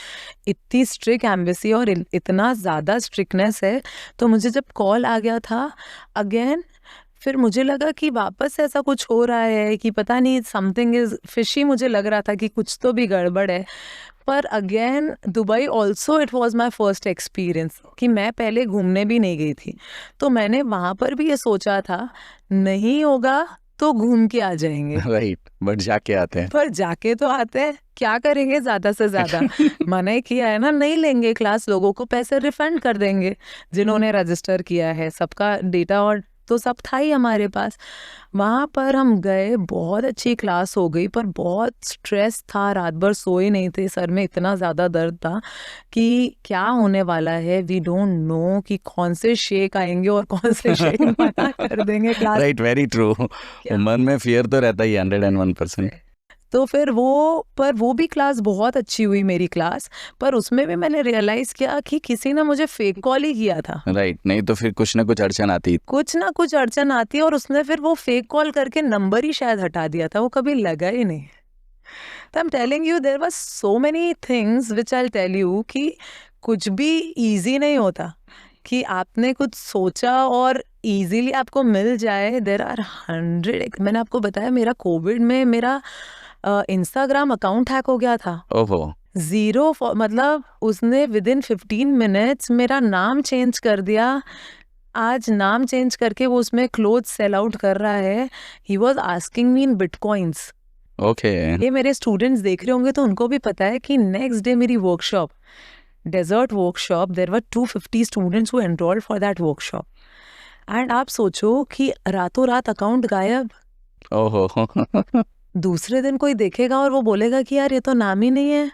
इतनी स्ट्रिक्ट एम्बेसी और इतना ज़्यादा स्ट्रिक्टनेस है। तो मुझे जब कॉल आ गया था अगेन, फिर मुझे लगा कि वापस ऐसा कुछ हो रहा है कि पता नहीं समथिंग इज़ फिशी, मुझे लग रहा था कि कुछ तो भी गड़बड़ है। पर again Dubai also it was my first experience कि मैं पहले घूमने भी नहीं गई थी, तो मैंने वहाँ पर भी ये सोचा था नहीं होगा तो घूम के आ जाएंगे, राइट, बट जाके आते हैं। पर जाके तो आते हैं, क्या करेंगे ज़्यादा से ज़्यादा। मना ही किया है ना, नहीं लेंगे क्लास, लोगों को पैसे रिफंड कर देंगे जिन्होंने रजिस्टर किया है, सबका डेटा और तो सब था ही हमारे पास। वहाँ पर हम गए, बहुत अच्छी क्लास हो गई, पर बहुत स्ट्रेस था, रात भर सोए नहीं थे, सर में इतना ज़्यादा दर्द था कि क्या होने वाला है, वी डोंट नो कि कौन से शेख आएंगे और कौन से शेख मना कर देंगे क्लास। Right, very true. मन में फियर तो रहता ही 101%। तो फिर वो भी क्लास बहुत अच्छी हुई मेरी क्लास, पर उसमें भी मैंने रियलाइज़ किया कि किसी ने मुझे फेक कॉल ही किया था। राइट, नहीं तो फिर कुछ ना कुछ अड़चन आती। कुछ ना कुछ अड़चन आती है, और उसने फिर वो फेक कॉल करके नंबर ही शायद हटा दिया था, वो कभी लगा ही नहीं। तो I am telling you there was so many things which I will tell you कि कुछ भी इजी नहीं होता कि आपने कुछ सोचा और इजीली आपको मिल जाए। There are 100। मैंने आपको बताया मेरा कोविड में मेरा इंस्टाग्राम अकाउंट हैक हो गया था। ओहो। मतलब उसने विदिन 15 मिनट्स मेरा नाम चेंज कर दिया। आज नाम चेंज करके वो उसमें क्लोथ सेल आउट कर रहा है। He was asking me in bitcoins. Okay. ये मेरे स्टूडेंट्स देख रहे होंगे तो उनको भी पता है कि नेक्स्ट डे मेरी workshop, dessert workshop, there were 250 students who enrolled for that workshop. And आप सोचो कि रातों रात अकाउंट गायब, ओहो दूसरे दिन कोई देखेगा और वो बोलेगा कि यार ये तो नाम ही नहीं है,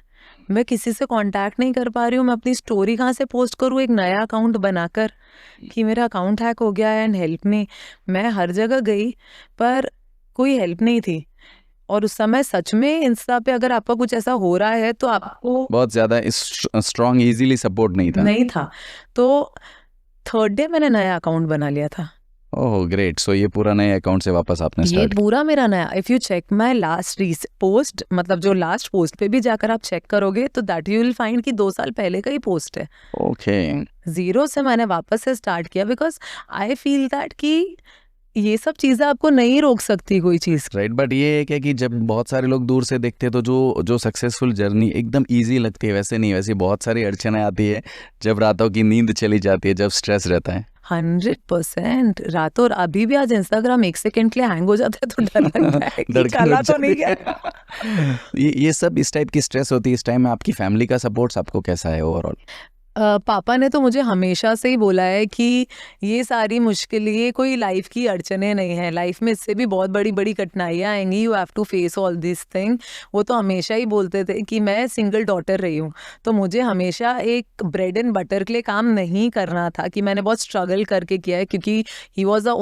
मैं किसी से कांटेक्ट नहीं कर पा रही हूँ, मैं अपनी स्टोरी कहाँ से पोस्ट करूँ एक नया अकाउंट बनाकर कि मेरा अकाउंट हैक हो गया है एंड हेल्प मी। मैं हर जगह गई पर कोई हेल्प नहीं थी। और उस समय सच में इंस्टा पे अगर आपका कुछ ऐसा हो रहा है तो आपको बहुत ज्यादा स्ट्रॉन्ग इजीली सपोर्ट नहीं था। तो थर्ड डे मैंने नया अकाउंट बना लिया था। Oh great. सो ये पूरा नए अकाउंट से वापस आपने ये स्टार्ट पूरा मेरा नया, if you check my last post, मतलब जो लास्ट पोस्ट पे भी जाकर आप चेक करोगे तो दैट यू विल फाइंड कि 2 साल पहले का ही पोस्ट है। ओके जीरो से मैंने वापस से स्टार्ट किया बिकॉज आई फील दैट कि ये सब चीजें आपको नहीं रोक सकती कोई चीज। राइट। बट ये है क्या कि जब बहुत सारे लोग दूर से देखते हैं तो जो सक्सेसफुल जर्नी एकदम इजी लगती है, वैसे नहीं, वैसे बहुत सारी अड़चनें आती है जब रातों की नींद चली जाती है, जब स्ट्रेस रहता है। 100% रातों और अभी भी आज इंस्टाग्राम 1 सेकंड के लिए हैंग हो जाता है तो डर लगता है कि धड़कन काला उठ तो नहीं जाती गया। ये सब इस टाइप की स्ट्रेस होती है, इस टाइम में आपकी फैमिली का सपोर्ट आपको कैसा है ओवरऑल? पापा ने तो मुझे हमेशा से ही बोला है कि ये सारी मुश्किलें, ये कोई लाइफ की अड़चने नहीं है, लाइफ में इससे भी बहुत बड़ी बड़ी कठिनाइयाँ आएंगी, you have to face all this thing. वो तो हमेशा ही बोलते थे कि मैं सिंगल डॉटर रही हूँ तो मुझे हमेशा एक ब्रेड एंड बटर के लिए काम नहीं करना था, कि मैंने बहुत स्ट्रगल करके किया है, क्योंकि ही वॉज अ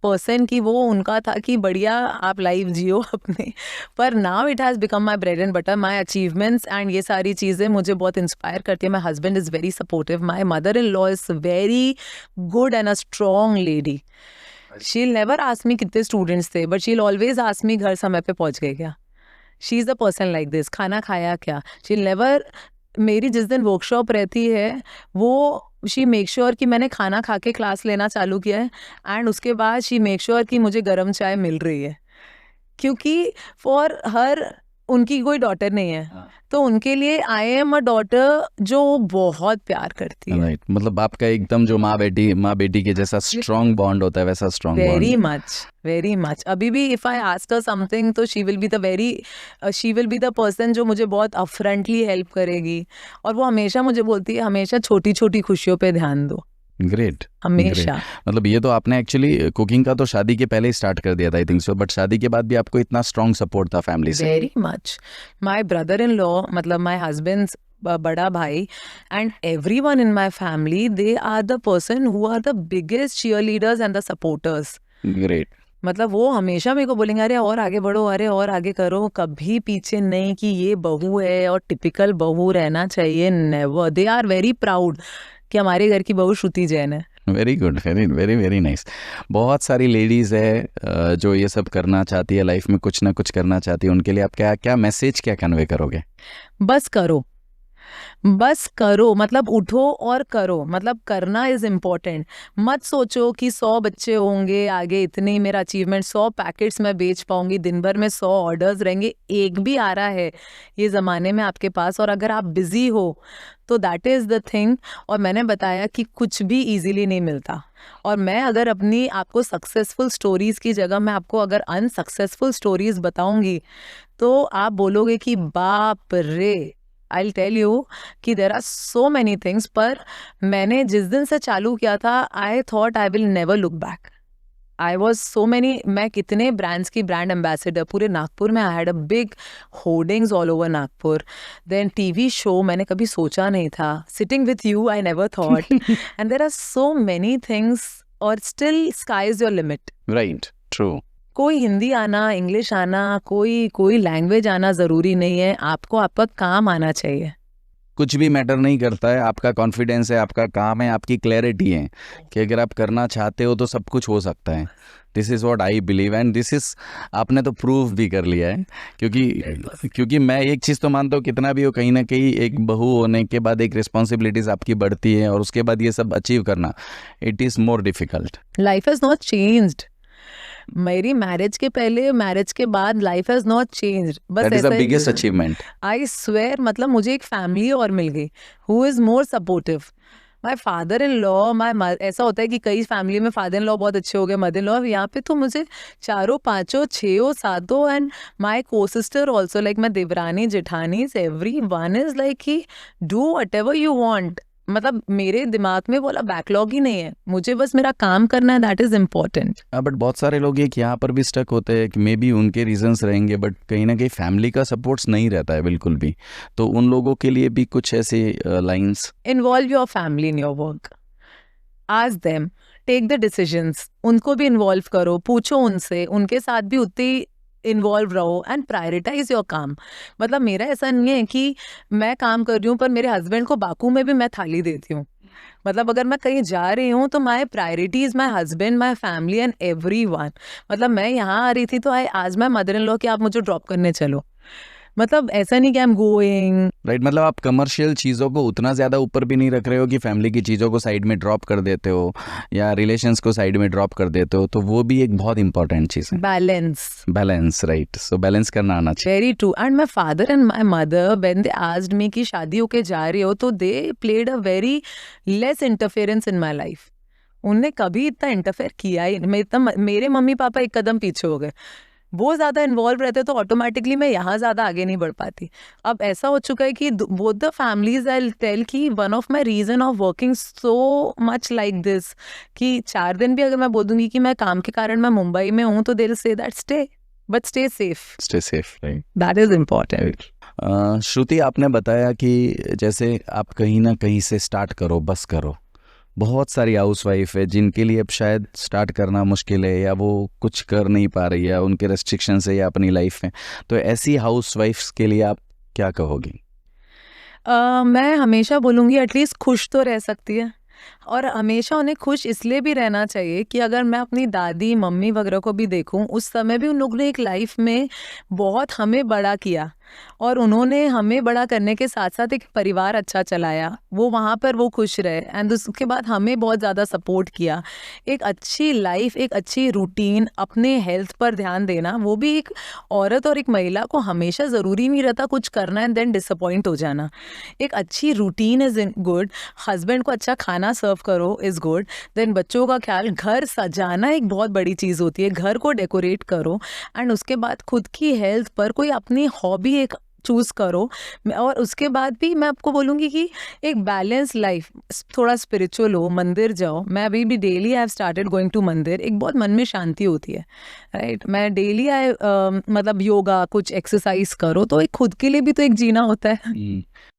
पर्सन कि वो उनका था कि बढ़िया आप लाइफ जियो अपने। पर now it has become my bread and butter, my achievements and ये सारी चीज़ें मुझे बहुत इंस्पायर करती है। My husband is very supportive, my mother in law is very good and a strong lady. She will never ask me कितने students थे, but she will always ask me घर समय पे पहुंच गए क्या, she is a person like this, खाना खाया क्या। शी विल नेवर, मेरी जिस दिन वर्कशॉप रहती है वो शी मेक श्योर कि मैंने खाना खा के क्लास लेना चालू किया है एंड उसके बाद शी मेक श्योर कि मुझे गर्म चाय मिल रही है, क्योंकि फॉर हर, उनकी कोई डॉटर नहीं है तो उनके लिए आई एम अ डॉटर जो बहुत प्यार करती है। राइट। मतलब आपका एकदम जो माँ बेटी के जैसा स्ट्रॉन्ग बॉन्ड होता है वैसा स्ट्रॉन्ग बॉन्ड। वेरी मच अभी भी if I ask her something तो she will be the person जो मुझे बहुत अपफ्रंटली हेल्प करेगी। और वो हमेशा मुझे बोलती है हमेशा छोटी छोटी खुशियों पे ध्यान दो, ग्रेट हमेशा। मतलब ये तो आपने एक्चुअली कुकिंग का तो शादी के पहले ही स्टार्ट कर दिया था आई थिंक सो, बट शादी के बाद भी आपको इतना स्ट्रॉन्ग सपोर्ट था फैमिली से? Very much. My brother in law, मतलब माई हस्बैंड बड़ा भाई and everyone in my family, they are the person who are the biggest cheerleaders and the supporters. Great. मतलब वो हमेशा मेरे को बोलेंगे अरे और आगे बढ़ो, अरे और आगे करो, कभी पीछे नहीं कि ये बहू है और टिपिकल बहू रहना चाहिए, never. They are very proud कि हमारे घर की बहू श्रुति जैन है। Very good, very very very nice. बहुत सारी लेडीज़ है जो ये सब करना चाहती है, लाइफ में कुछ ना कुछ करना चाहती है, उनके लिए आप क्या मैसेज क्या कन्वे करोगे? बस करो, बस करो, मतलब उठो और करो, मतलब करना इज इम्पोर्टेंट। मत सोचो कि 100 बच्चे होंगे आगे, इतने ही मेरा अचीवमेंट, 100 पैकेट्स मैं बेच पाऊंगी, दिन भर में 100 ऑर्डर्स रहेंगे, एक भी आ रहा है ये ज़माने में आपके पास और अगर आप बिजी हो तो दैट इज़ द थिंग। और मैंने बताया कि कुछ भी इजीली नहीं मिलता। और मैं अगर अपनी आपको सक्सेसफुल स्टोरीज़ की जगह मैं आपको अगर अनसक्सेसफुल स्टोरीज़ बताऊंगी तो आप बोलोगे कि बाप रे। I'll tell you कि there are so many things, पर मैंने जिस दिन से चालू किया था I thought I will never look back. I was so many, मैं कितने ब्रांड्स की ब्रांड एम्बेसडर पूरे नागपुर में, I had a big hoardings all over Nagpur. Then TV show मैंने कभी सोचा नहीं था, Sitting with you I never thought and there are so many things और still sky is your limit. Right, true. कोई हिंदी आना, इंग्लिश आना, कोई लैंग्वेज आना ज़रूरी नहीं है, आपको आपका काम आना चाहिए। कुछ भी मैटर नहीं करता है, आपका कॉन्फिडेंस है, आपका काम है, आपकी क्लैरिटी है कि अगर आप करना चाहते हो तो सब कुछ हो सकता है। This is what I believe and this is, आपने तो प्रूव भी कर लिया है। क्योंकि मैं एक चीज़ तो मानता हूँ, कितना भी हो कहीं ना कहीं एक बहू होने के बाद एक रिस्पॉन्सिबिलिटीज़ आपकी बढ़ती है और उसके बाद ये सब अचीव करना, it is more difficult. Life has not changed. मेरी मैरिज के पहले, मैरिज के बाद लाइफ हैज नॉट चेंज्ड। बस that is the biggest achievement. I swear, मतलब मुझे एक फैमिली और मिल गई who is more supportive. My father in law, ऐसा होता है कि कई फैमिली में फादर इन लॉ बहुत अच्छे हो गए, मदर इन लॉ, यहाँ पे तो मुझे 4 5 6 7 एंड माई को सिस्टर ऑल्सो, लाइक मैं Devrani Jethani, every one is like he do what ever you want, मतलब मेरे दिमाग में बोला बैकलॉग ही नहीं है, मुझे बस मेरा काम करना है, दैट इज इम्पोर्टेंट। बट बहुत सारे लोग एक यहाँ पर भी स्टक होते हैं कि मे बी उनके रीजंस रहेंगे बट कहीं ना कहीं फैमिली का सपोर्ट्स नहीं रहता है बिल्कुल भी, तो उन लोगों के लिए भी कुछ ऐसे lines. Involve your family in your work, ask them, take the decisions, उनको भी इन्वॉल्व करो, पूछो उनसे, उनके साथ भी उतनी इन्वॉल्व रहो एंड प्रायोरिटाइज योर काम। मतलब मेरा ऐसा नहीं है कि मैं काम कर रही हूँ पर मेरे हस्बैंड को बाकू में भी मैं थाली देती हूँ। मतलब अगर मैं कहीं जा रही हूँ तो माई priorities my husband, my family and everyone. मतलब मैं यहाँ आ रही थी तो आज मैं मदर इन लॉ कि आप मुझे ड्रॉप करने चलो। मतलब ऐसा नहीं कि आई एम गोइंग। राइट, मतलब आप कमर्शियल चीज़ों को उतना ज़्यादा ऊपर भी नहीं रख रहे हो कि फैमिली की चीज़ों को साइड में ड्रॉप कर देते हो या रिलेशंस को साइड में ड्रॉप कर देते हो, तो वो भी एक बहुत इंपॉर्टेंट चीज़ है। बैलेंस, राइट, सो बैलेंस करना आना चाहिए। Very true. And my father and my mother when they asked me कि शादी होके जा रही हो, तो they played a very less interference in my life. उनने कभी इतना इंटरफेयर किया ही नहीं। मेरे मम्मी पापा एक कदम पीछे हो गए, वो ज़्यादा इन्वॉल्व रहते तो ऑटोमेटिकली मैं यहाँ ज़्यादा आगे नहीं बढ़ पाती। अब ऐसा हो चुका है कि both the families I tell कि one of my reason of working so much like this कि 4 दिन भी अगर मैं बोल दूंगी कि मैं काम के कारण मैं मुंबई में हूँ तो they will say that stay, but stay safe, right, that is important. Shruti, आपने बताया कि जैसे आप कहीं ना कहीं से स्टार्ट करो, बस करो। बहुत सारी हाउसवाइफ है जिनके लिए अब शायद स्टार्ट करना मुश्किल है या वो कुछ कर नहीं पा रही है, उनके रेस्ट्रिक्शन है या अपनी लाइफ में, तो ऐसी हाउसवाइफ्स के लिए आप क्या कहोगी? मैं हमेशा बोलूँगी एटलीस्ट खुश तो रह सकती है, और हमेशा उन्हें खुश इसलिए भी रहना चाहिए कि अगर मैं अपनी दादी मम्मी वगैरह को भी देखूं, उस समय भी उन लोगों ने एक लाइफ में बहुत हमें बड़ा किया और उन्होंने हमें बड़ा करने के साथ साथ एक परिवार अच्छा चलाया, वो वहाँ पर वो खुश रहे एंड उसके बाद हमें बहुत ज़्यादा सपोर्ट किया। एक अच्छी लाइफ, एक अच्छी रूटीन, अपने हेल्थ पर ध्यान देना, वो भी एक औरत और एक महिला को हमेशा ज़रूरी नहीं रहता कुछ करना एंड देन डिसअपॉइंट हो जाना। एक अच्छी रूटीन इज़ गुड, हस्बैंड को अच्छा खाना सर्व करो इज़ गुड, देन बच्चों का ख्याल, घर सजाना एक बहुत बड़ी चीज़ होती है, घर को डेकोरेट करो एंड उसके बाद खुद की हेल्थ पर कोई अपनी हॉबी एक चूज़ करो। और उसके बाद भी मैं आपको बोलूँगी कि एक बैलेंस लाइफ, थोड़ा स्पिरिचुअल हो, मंदिर जाओ। मैं अभी भी daily I have started going to mandir, एक बहुत मन में शांति होती है, राइट। मैं डेली मतलब योगा, कुछ एक्सरसाइज करो, तो एक खुद के लिए भी तो एक जीना होता है।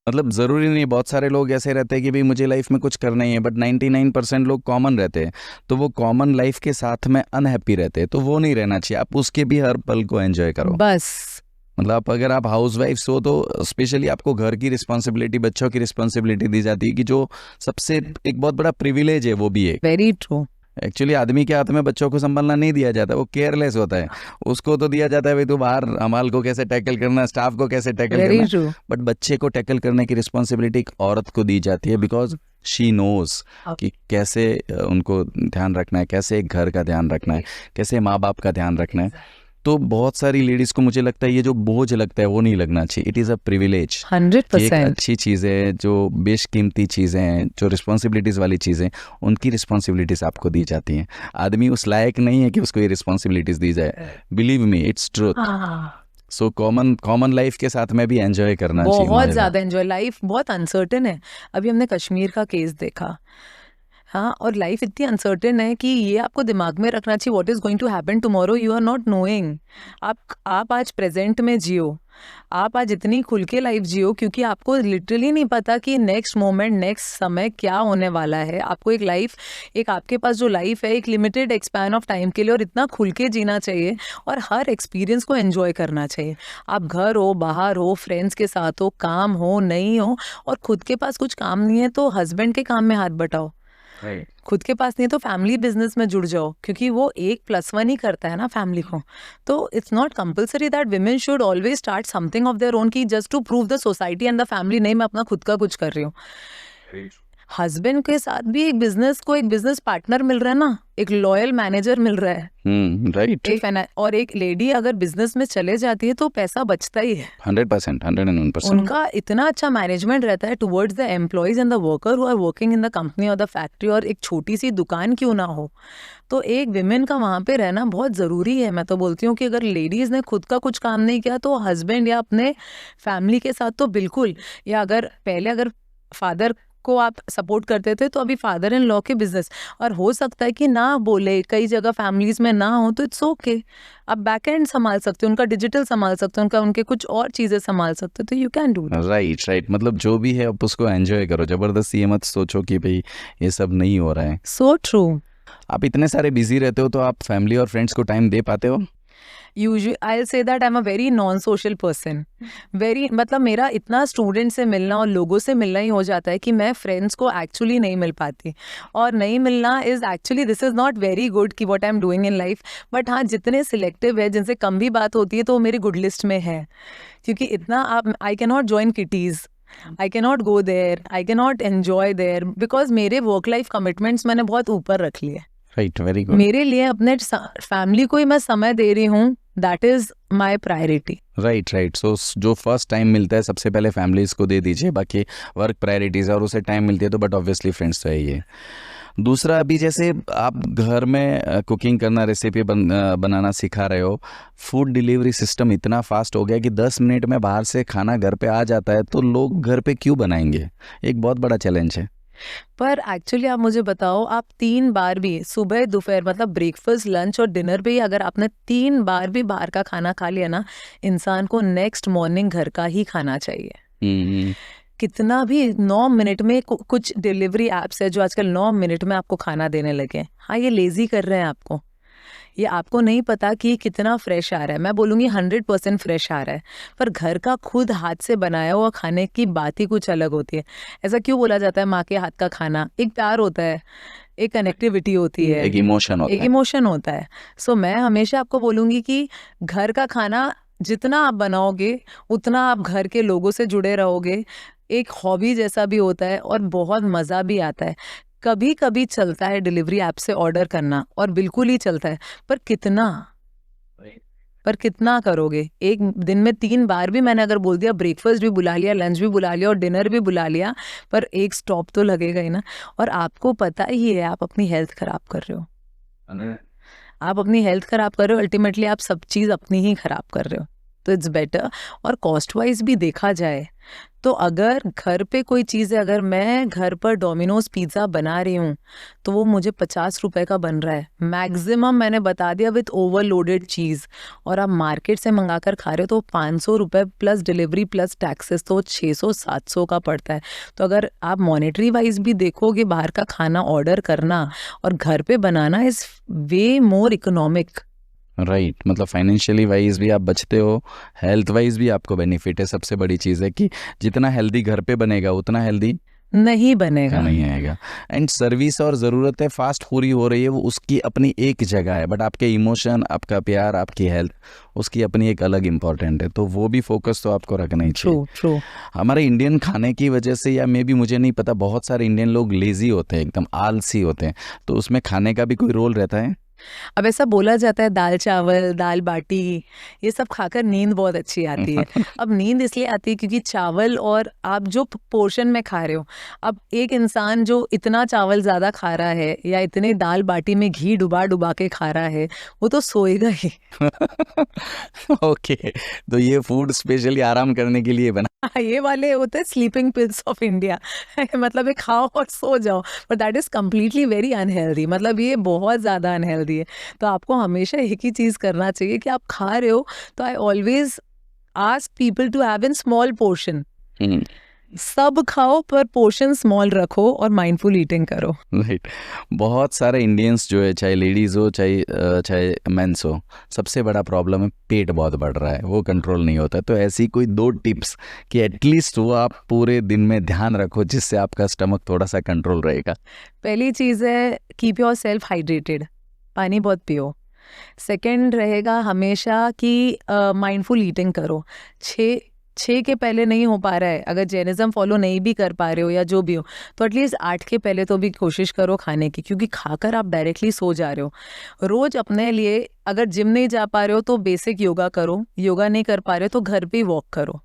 मतलब ज़रूरी नहीं, बहुत सारे लोग ऐसे रहते हैं कि भाई मुझे लाइफ में कुछ करना ही है, बट 99% लोग कॉमन रहते हैं, तो वो कॉमन लाइफ के साथ में अनहैप्पी रहते हैं, तो वो नहीं रहना चाहिए। आप उसके भी हर पल को एंजॉय करो बस। मतलब अगर आप हाउस वाइफ हो तो स्पेशली आपको घर की रिस्पॉन्सिबिलिटी, बच्चों की रिस्पॉन्सिबिलिटी दी जाती है कि जो सबसे एक बहुत बड़ा प्रिविलेज है, वो भी है। Very true. एक्चुअली आदमी के हाथ में बच्चों को संभालना नहीं दिया जाता, वो केयरलेस होता है। उसको तो दिया जाता है भाई तू बाहर हमाल को कैसे टैकल करना, स्टाफ को कैसे टैकल करना, बट बच्चे को टैकल करने की रिस्पॉन्सिबिलिटी एक औरत को दी जाती है, बिकॉज शी नोज कि कैसे उनको ध्यान रखना है, कैसे एक घर का ध्यान रखना है, कैसे माँ बाप का ध्यान रखना है। तो बहुत सारी लेडीज को मुझे लगता है ये जो बोझ लगता है वो नहीं लगना चाहिए। It is a privilege, 100%। अच्छी चीज़ें, जो बेशकीमती चीज़ें हैं, जो रिस्पॉन्सिबिलिटीज़ वाली चीज़ें, उनकी रिस्पॉन्सिबिलिटीज़ आपको दी जाती हैं। आदमी उस लायक नहीं है कि उसको ये रिस्पॉन्सिबिलिटीज़ दी जाए, believe me, its truth. So common life के साथ में भी एंजॉय करना चाहिए, बहुत ज़्यादा एंजॉय। लाइफ बहुत अनसर्टेन है, अभी हमने कश्मीर का केस देखा, हाँ, और लाइफ इतनी अनसर्टेन है कि ये आपको दिमाग में रखना चाहिए, what is going to happen tomorrow, you are not knowing. आप आज प्रेजेंट में जियो, आप आज इतनी खुल के लाइफ जियो, क्योंकि आपको लिटरली नहीं पता कि नेक्स्ट मोमेंट, नेक्स्ट समय क्या होने वाला है। आपको एक लाइफ, एक आपके पास जो लाइफ है एक लिमिटेड एक्सपैन ऑफ टाइम के लिए, और इतना खुल के जीना चाहिए और हर एक्सपीरियंस को एंजॉय करना चाहिए। आप घर हो, बाहर हो, फ्रेंड्स के साथ हो, काम हो नहीं हो, और खुद के पास कुछ काम नहीं है तो हस्बैंड के काम में हाथ बटाओ। खुद के पास नहीं तो फैमिली बिजनेस में जुड़ जाओ, क्योंकि वो 1+1 ही करता है ना फैमिली को। तो it's not compulsory that women should always start something of their own, की just to prove the society and the family, नहीं मैं अपना खुद का कुछ कर रही हूँ। हस्बैंड के साथ भी एक बिजनेस पार्टनर मिल रहा है ना, एक लॉयल मैनेजर मिल रहा है, राइट। और एक लेडी अगर बिजनेस में चले जाती है तो पैसा बचता ही है 100%, 101%। उनका इतना अच्छा मैनेजमेंट रहता है towards the employees and the worker who are working in the company और द फैक्ट्री, और एक छोटी सी दुकान क्यों ना हो, तो एक विमेन का वहाँ पे रहना बहुत ज़रूरी है। मैं तो बोलती हूँ कि अगर लेडीज़ ने खुद का कुछ काम नहीं किया तो हस्बैंड या अपने फैमिली के साथ तो बिल्कुल, या अगर फादर को आप सपोर्ट करते थे, तो अभी फादर इन लॉ के बिजनेस, और हो सकता है कि ना बोले, कई जगह फैमिलीज में ना हो, तो इट्स ओके, आप बैक एंड संभाल सकते हो, उनका डिजिटल संभाल सकते हो, उनके कुछ और चीज़ें संभाल सकते हो, तो यू कैन डू। राइट, मतलब जो भी है आप उसको एंजॉय करो, जबरदस्ती ये मत सोचो कि भाई ये सब नहीं हो रहा है। So true. आप इतने सारे बिजी रहते हो तो आप फैमिली और फ्रेंड्स को टाइम दे पाते हो? Usually I say that I am a very non social person. Very, मतलब मेरा इतना स्टूडेंट से मिलना और लोगों से मिलना ही हो जाता है कि मैं फ्रेंड्स को एक्चुअली नहीं मिल पाती, और नहीं मिलना is actually, this is not very good कि what I am doing in life, but हाँ, जितने सिलेक्टिव है, जिनसे कम भी बात होती है, तो वो मेरी गुड लिस्ट में है, क्योंकि इतना आप, I can not join kitties, I can not go there, I can not enjoy there, because मेरे वर्क लाइफ कमिटमेंट्स मैंने बहुत ऊपर रख लिए। Right, very good. मेरे लिए अपने फैमिली को ही मैं समय दे रही हूँ, that is my priority. Right, so जो फर्स्ट टाइम मिलता है सबसे पहले फैमिलीज को दे दीजिए, बाकी वर्क प्रायोरिटीज, और उसे टाइम मिलती है तो बट ऑब्वियसली फ्रेंड्स तो है ही है। दूसरा, अभी जैसे आप घर में कुकिंग करना, रेसिपी बनाना सिखा रहे हो, फूड डिलीवरी सिस्टम इतना फास्ट हो गया कि 10 मिनट में बाहर से खाना घर पे आ जाता है, तो लोग घर पे क्यों बनाएंगे? एक बहुत बड़ा चैलेंज है। पर एक्चुअली आप मुझे बताओ, आप 3 बार भी सुबह, दोपहर, मतलब ब्रेकफास्ट, लंच और डिनर पे ही अगर आपने 3 बार भी बाहर का खाना खा लिया ना, इंसान को नेक्स्ट मॉर्निंग घर का ही खाना चाहिए। कितना भी 9 मिनट में कुछ डिलीवरी ऐप्स है जो आजकल 9 मिनट में आपको खाना देने लगे। हाँ, ये लेजी कर रहे हैं आपको, ये आपको नहीं पता कि कितना फ्रेश आ रहा है। मैं बोलूँगी 100% फ्रेश आ रहा है, पर घर का खुद हाथ से बनाया हुआ खाने की बात ही कुछ अलग होती है। ऐसा क्यों बोला जाता है, माँ के हाथ का खाना? एक प्यार होता है, एक कनेक्टिविटी होती है, एक इमोशन होता एक है। इमोशन होता है। सो मैं हमेशा आपको बोलूँगी कि घर का खाना जितना आप बनाओगे, उतना आप घर के लोगों से जुड़े रहोगे। एक हॉबी जैसा भी होता है और बहुत मज़ा भी आता है। कभी कभी चलता है डिलीवरी ऐप से ऑर्डर करना, और बिल्कुल ही चलता है, पर कितना करोगे? एक दिन में 3 बार भी मैंने अगर बोल दिया, ब्रेकफास्ट भी बुला लिया, लंच भी बुला लिया और डिनर भी बुला लिया, पर एक स्टॉप तो लगेगा ही ना। और आपको पता ही है, आप अपनी हेल्थ खराब कर रहे हो, आप अपनी हेल्थ खराब कर रहे हो, अल्टीमेटली आप सब चीज़ अपनी ही खराब कर रहे हो। तो इट्स बेटर, और कॉस्ट वाइज भी देखा जाए तो अगर घर पे कोई चीज़ है, अगर मैं घर पर डोमिनोज पिज़्ज़ा बना रही हूँ, तो वो मुझे 50 रुपए का बन रहा है मैक्सिमम, मैंने बता दिया, विथ ओवरलोडेड चीज़। और आप मार्केट से मंगा कर खा रहे हो तो 500 रुपये प्लस डिलीवरी प्लस टैक्सेस, तो 600-700 का पड़ता है। तो अगर आप मॉनेटरी वाइज भी देखोगे, बाहर का खाना ऑर्डर करना और घर पे बनाना is way more economic. Right, मतलब फाइनेंशियली वाइज भी आप बचते हो, हेल्थ वाइज भी आपको बेनिफिट है। सबसे बड़ी चीज़ है कि जितना हेल्दी घर पे बनेगा उतना हेल्दी नहीं बनेगा, नहीं आएगा। एंड सर्विस और ज़रूरत है फास्ट पूरी हो रही है, वो उसकी अपनी एक जगह है, बट आपके इमोशन, आपका प्यार, आपकी हेल्थ, उसकी अपनी एक अलग इम्पॉर्टेंट है, तो वो भी फोकस तो आपको रखना ही चाहिए। ट्रू। हमारे इंडियन खाने की वजह से, या मे बी मुझे नहीं पता, बहुत सारे इंडियन लोग लेज़ी होते हैं, एकदम आलसी होते हैं, तो उसमें खाने का भी कोई रोल रहता है? अब ऐसा बोला जाता है, दाल चावल, दाल बाटी, ये सब खाकर नींद बहुत अच्छी आती है। अब नींद इसलिए आती है क्योंकि चावल, और आप जो पोर्शन में खा रहे हो, अब एक इंसान जो इतना चावल ज़्यादा खा रहा है या इतने दाल बाटी में घी डुबा डुबा के खा रहा है, वो तो सोएगा ही। ओके, तो ये फूड स्पेशली आराम करने के लिए बना। ये वाले होते हैं स्लीपिंग पिल्स ऑफ इंडिया। मतलब ये खाओ और सो जाओ, पर that is completely very unhealthy, मतलब ये बहुत ज़्यादा अनहेल्दी है। तो आपको हमेशा एक ही चीज़ करना चाहिए कि आप खा रहे हो, तो I always ask people to have in small portion. सब खाओ पर पोर्शन स्मॉल रखो और माइंडफुल ईटिंग करो। राइट, बहुत सारे इंडियंस जो है, चाहे लेडीज़ हो चाहे मेंस हो, सबसे बड़ा प्रॉब्लम है पेट बहुत बढ़ रहा है, वो कंट्रोल नहीं होता। तो ऐसी कोई 2 टिप्स कि एटलीस्ट वो आप पूरे दिन में ध्यान रखो, जिससे आपका स्टमक थोड़ा सा कंट्रोल रहेगा। पहली चीज़ है, कीप योर सेल्फ हाइड्रेटेड, पानी बहुत पियो। सेकंड रहेगा हमेशा कि माइंडफुल ईटिंग करो। 6 के पहले नहीं हो पा रहा है, अगर जैनिज़्म फॉलो नहीं भी कर पा रहे हो या जो भी हो, तो एटलीस्ट 8 के पहले तो भी कोशिश करो खाने की, क्योंकि खाकर आप डायरेक्टली सो जा रहे हो। रोज़ अपने लिए, अगर जिम नहीं जा पा रहे हो तो बेसिक योगा करो, योगा नहीं कर पा रहे हो तो घर पे वॉक करो।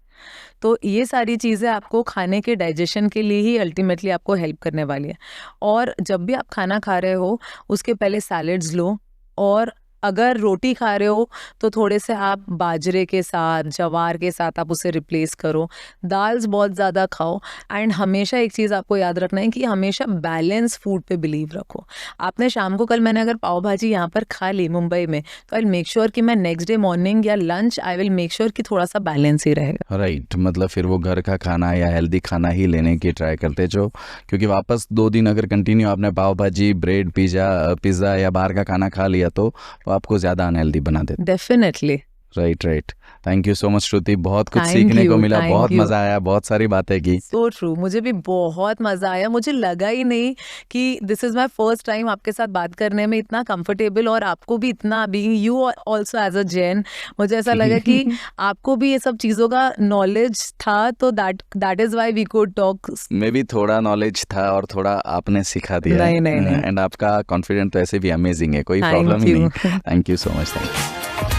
तो ये सारी चीज़ें आपको खाने के डाइजेशन के लिए ही अल्टीमेटली आपको हेल्प करने वाली है। और जब भी आप खाना खा रहे हो, उसके पहले सैलेड्स लो, और अगर रोटी खा रहे हो तो थोड़े से आप बाजरे के साथ, जवार के साथ आप उसे रिप्लेस करो। दाल्स बहुत ज़्यादा खाओ एंड हमेशा एक चीज़ आपको याद रखना है कि हमेशा बैलेंस फूड पे बिलीव रखो। आपने शाम को, कल मैंने अगर पाव भाजी यहाँ पर खा ली मुंबई में, तो आई मेक श्योर कि मैं नेक्स्ट डे मॉर्निंग या lunch I will make sure कि थोड़ा सा बैलेंस ही रहेगा। राइट, मतलब फिर वो घर का खाना या हेल्दी खाना ही लेने की ट्राई करते जो, क्योंकि वापस 2 दिन अगर कंटिन्यू आपने पाव भाजी, ब्रेड, पिज़्ज़ा या बाहर का खाना खा लिया तो आपको ज़्यादा अनहेल्दी बना देते। Definitely. Right. Thank you so much Shruti, बहुत कुछ Thank सीखने को you, मिला, thank बहुत you. मज़ा आया, बहुत सारी बातें की। सो ट्रू, मुझे भी बहुत मज़ा आया। मुझे लगा ही नहीं कि this is my first time आपके साथ बात करने में इतना कंफर्टेबल, और आपको भी इतना, being you also as a Jain, मुझे ऐसा लगा कि आपको भी ये सब चीज़ों का नॉलेज था, तो that is why we could talk. मैं भी थोड़ा नॉलेज था और थोड़ा आपने सिखा दिया नहीं। एंड आपका कॉन्फिडेंट तो ऐसे भी अमेजिंग है, कोई Thank प्रॉब्लम ही you. नहीं। Thank you so much. Thank you.